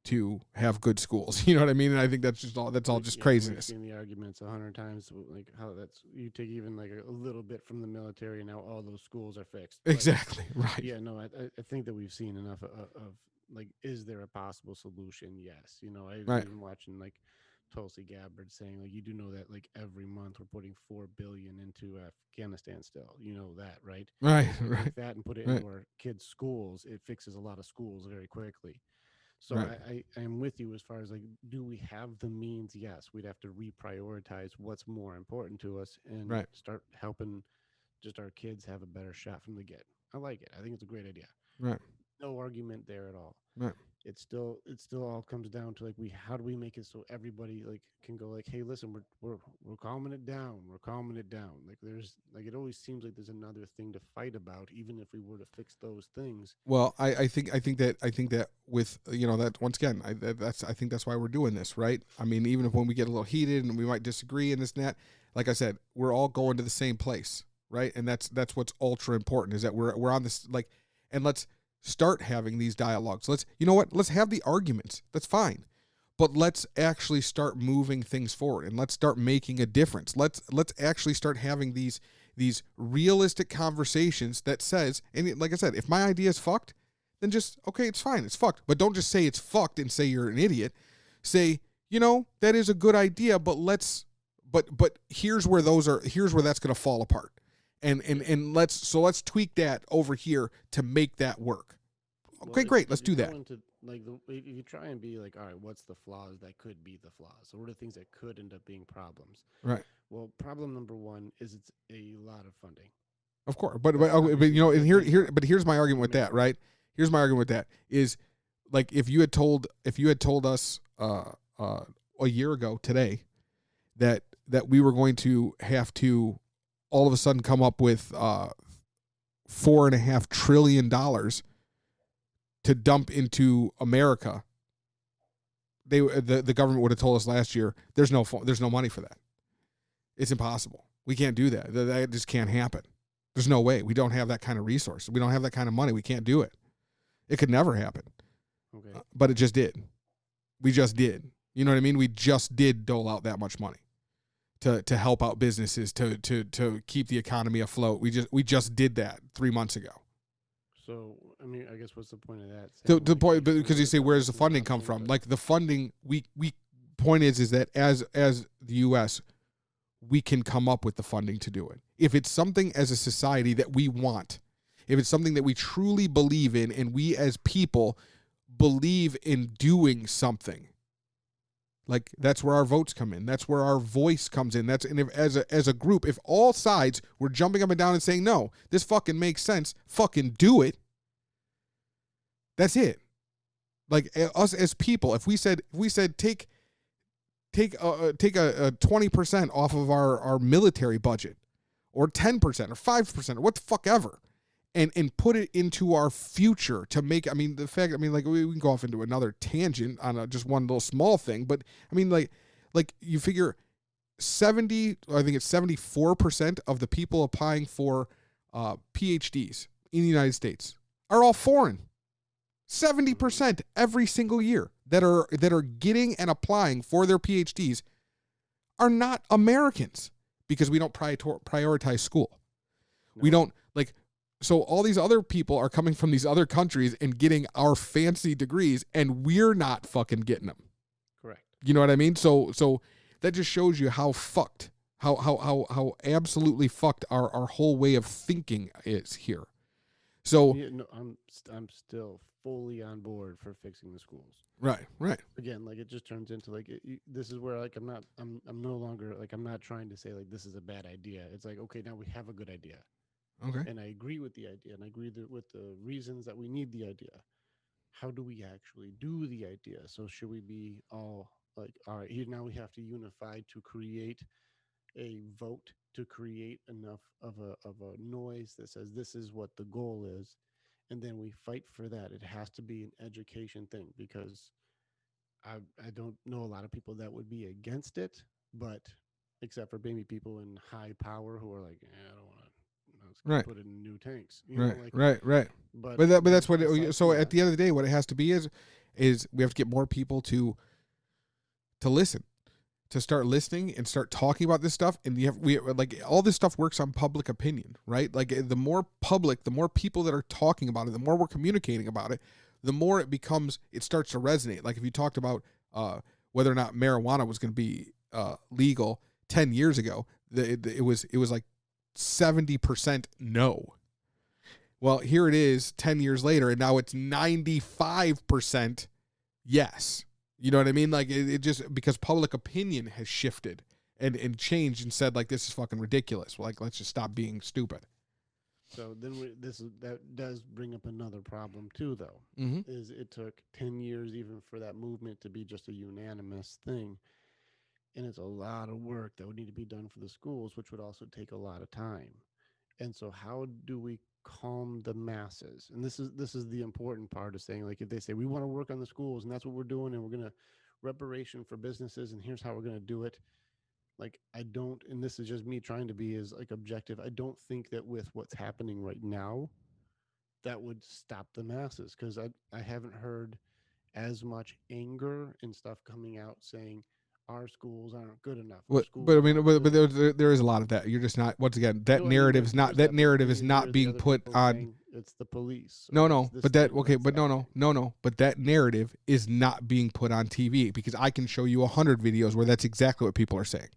to have good schools. You know what I mean? And I think that's all just craziness. We've seen the arguments 100 times, like how you take even like a little bit from the military, and now all those schools are fixed. Exactly. Like, right. Yeah, no, I think that we've seen enough of like, is there a possible solution? Yes. You know, I've been watching like Tulsi Gabbard saying, like, you do know that like every month we're putting $4 billion into Afghanistan still. You know that, right? Right. Take that and put it into our kids' schools. It fixes a lot of schools very quickly. So I'm with you as far as like, do we have the means? Yes, we'd have to reprioritize what's more important to us and start helping just our kids have a better shot from the get. I like it. I think it's a great idea. Right. No argument there at all. Right. It still all comes down to like, how do we make it so everybody like can go like, hey, listen, we're calming it down. We're calming it down. Like there's like, it always seems like there's another thing to fight about, even if we were to fix those things. Well, I think that with, you know, that once again, I think that's why we're doing this, right? I mean, even if when we get a little heated and we might disagree and this and that, like I said, we're all going to the same place, right? And that's what's ultra important, is that we're on this, like, and let's start having these dialogues. You know what? Let's have the arguments. That's fine. But let's actually start moving things forward, and let's start making a difference. Let's actually start having these realistic conversations that says, and like I said, if my idea is fucked, then just, okay, it's fine. It's fucked. But don't just say it's fucked and say you're an idiot. Say, you know, that is a good idea, but here's where that's going to fall apart. And let's tweak that over here to make that work. Okay, great. Let's do that. If you try and be like, all right, what's the flaws that could be the flaws? So what are the things that could end up being problems? Right. Well, problem number one is it's a lot of funding. Of course, but you know, and here's my argument with that, right? Here's my argument with that is, like, if you had told us a year ago today that we were going to have to all of a sudden come up with $4.5 trillion to dump into America the government would have told us last year, there's no money for that. It's impossible. We can't do that. That just can't happen. There's no way. We don't have that kind of resource. We don't have that kind of money. We can't do it. It could never happen. Okay. But it just did. We just did. You know what I mean? We just did dole out that much money to help out businesses, to keep the economy afloat. We just did that 3 months ago. So, I mean, I guess what's the point of that? The point, because you say, where does the funding come from? Like the funding, we point is that as the U.S., we can come up with the funding to do it. If it's something as a society that we want, if it's something that we truly believe in, and we as people believe in doing something, like that's where our votes come in. That's where our voice comes in. And if as a group, if all sides were jumping up and down and saying, no, this fucking makes sense, fucking do it. That's it. Like us as people, if we said take a 20% off of our military budget, or 10% or 5% or what the fuck ever, and put it into our future to make, I mean, the fact, I mean, like we can go off into another tangent on just one little small thing, but I mean, like you figure 74% of the people applying for PhDs in the United States are all foreign. 70% every single year that are getting and applying for their PhDs are not Americans, because we don't prioritize school. No. We don't, like, so all these other people are coming from these other countries and getting our fancy degrees, and we're not fucking getting them. Correct. You know what I mean? So that just shows you how fucked, how absolutely fucked our whole way of thinking is here. So yeah, no, I'm still fully on board for fixing the schools. Right. Again, like it just turns into like this is where like I'm no longer like, I'm not trying to say like this is a bad idea. It's like, okay, now we have a good idea. Okay. And I agree with the idea, and I agree with the reasons that we need the idea. How do we actually do the idea? So should we be all like, all right, here now we have to unify to create a vote, to create enough of a noise that says this is what the goal is, and then we fight for that. It has to be an education thing, because I don't know a lot of people that would be against it, but except for maybe people in high power who are like, I don't want to. Right. Put it in new tanks. Right. But that's what. So at the end of the day, what it has to be is we have to get more people to listen, to start listening and start talking about this stuff. And we like all this stuff works on public opinion, right? Like the more public, the more people that are talking about it, the more we're communicating about it, the more it starts to resonate. Like if you talked about whether or not marijuana was going to be legal 10 years ago, it was like 70% no. Well, here it is 10 years later, and now it's 95% yes. You know what I mean? Like it just, because public opinion has shifted and changed and said like, this is fucking ridiculous. Like, let's just stop being stupid. So then that does bring up another problem too, though. Mm-hmm. Is it took 10 years even for that movement to be just a unanimous thing. And it's a lot of work that would need to be done for the schools, which would also take a lot of time. And so how do we calm the masses? And this is the important part of saying, like, if they say we want to work on the schools and that's what we're doing, and we're going to reparation for businesses, and here's how we're going to do it. Like, I don't, and this is just me trying to be as like objective, I don't think that with what's happening right now, that would stop the masses, because I haven't heard as much anger and stuff coming out saying, our schools aren't good enough. But I mean, but there is a lot of that. You're just not. Once again, that narrative is not. That narrative is not being put on. It's the police. No. But that okay. But no. But that narrative is not being put on TV, because I can show you 100 videos where that's exactly what people are saying.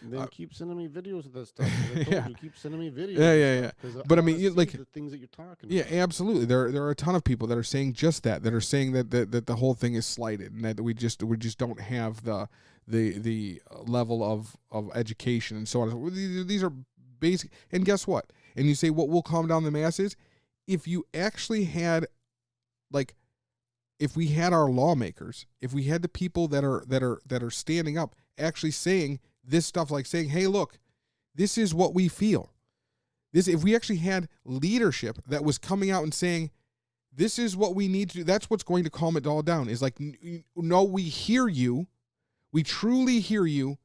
Then keep sending me videos of that stuff. Yeah. Keep sending me videos. Yeah. But I mean, like the things that you're talking. Yeah, about. absolutely. There are a ton of people that are saying just that. That are saying that the whole thing is slighted, and that we just don't have the level of education and so on. These are basic. And guess what? And you say, what will calm down the masses? If you actually had, like, if we had our lawmakers, if we had the people that are standing up, actually saying this stuff, like saying, hey, look, this is what we feel. If we actually had leadership that was coming out and saying, This is what we need to do. That's what's going to calm it all down. Is like, no, we hear you. We truly hear you.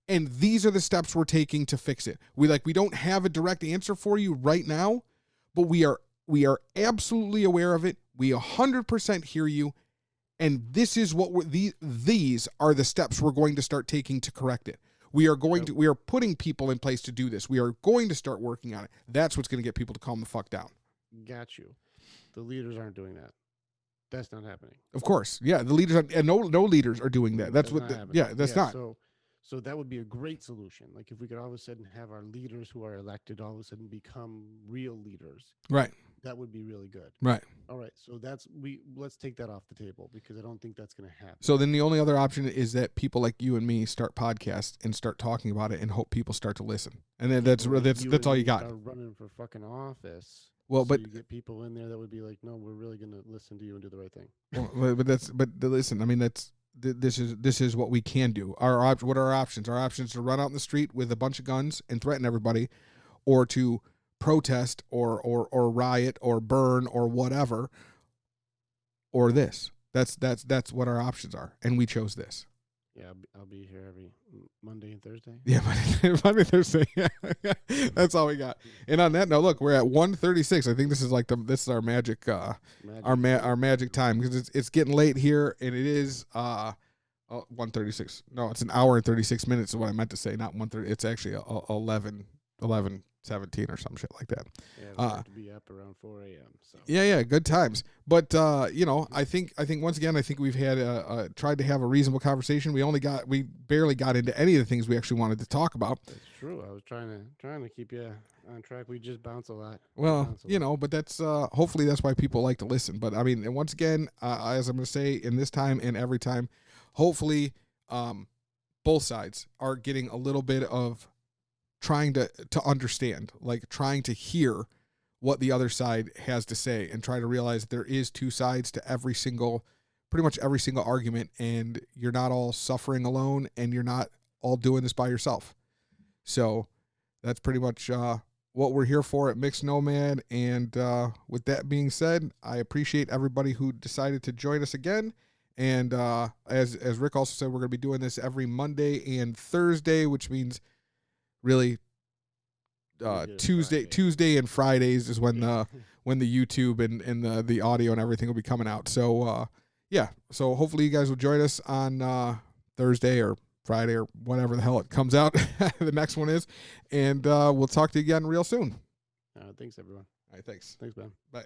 And these are the steps we're taking to fix it. We don't have a direct answer for you right now, but we are absolutely aware of it. We 100% hear you. And this is what these are the steps we're going to start taking to correct it. We are putting people in place to do this. We are going to start working on it. That's what's going to get people to calm the fuck down. Got you. The leaders aren't doing that. That's not happening. Of course. Yeah. The leaders and no leaders are doing that. That's not. So that would be a great solution. Like if we could all of a sudden have our leaders who are elected all of a sudden become real leaders. Right. That would be really good. Right. All right. So let's take that off the table because I don't think that's going to happen. So then the only other option is that people like you and me start podcasts and start talking about it and hope people start to listen. And then that's all you got. Running for fucking office. Well, so but you get people in there that would be like, no, we're really going to listen to you and do the right thing. Well, listen. I mean, this is what we can do. What are our options? Our options to run out in the street with a bunch of guns and threaten everybody, or to protest or riot or burn or whatever, or this. That's what our options are, and we chose this. Yeah, I'll be here every Monday and Thursday. Yeah, Monday, Thursday. Yeah. That's all we got. And on that note, look, we're at 1:36. I think this is this is our magic our magic time because it's getting late here, and it is 1:36. No, it's an hour and 36 minutes is what I meant to say, not 1:30. It's actually 11:17 or some shit like that. Yeah, to be up around 4 a.m. So. Yeah, good times. But I think once again, I think we've had tried to have a reasonable conversation. We barely got into any of the things we actually wanted to talk about. That's true. I was trying to keep you on track. We just bounce a lot. Well, but that's hopefully that's why people like to listen. But I mean, and once again, as I'm going to say in this time and every time, hopefully, both sides are getting a little bit of trying to understand, like trying to hear what the other side has to say and try to realize there is two sides to pretty much every single argument, and you're not all suffering alone and you're not all doing this by yourself. So that's pretty much what we're here for at Mixed Nomad. And with that being said, I appreciate everybody who decided to join us again. And as Rick also said, we're going to be doing this every Monday and Thursday, which means really Tuesday and Fridays is when the YouTube and the audio and everything will be coming out. So so hopefully you guys will join us on Thursday or Friday or whatever the hell it comes out the next one is, and we'll talk to you again real soon. Thanks everyone. All right, thanks Ben. Bye.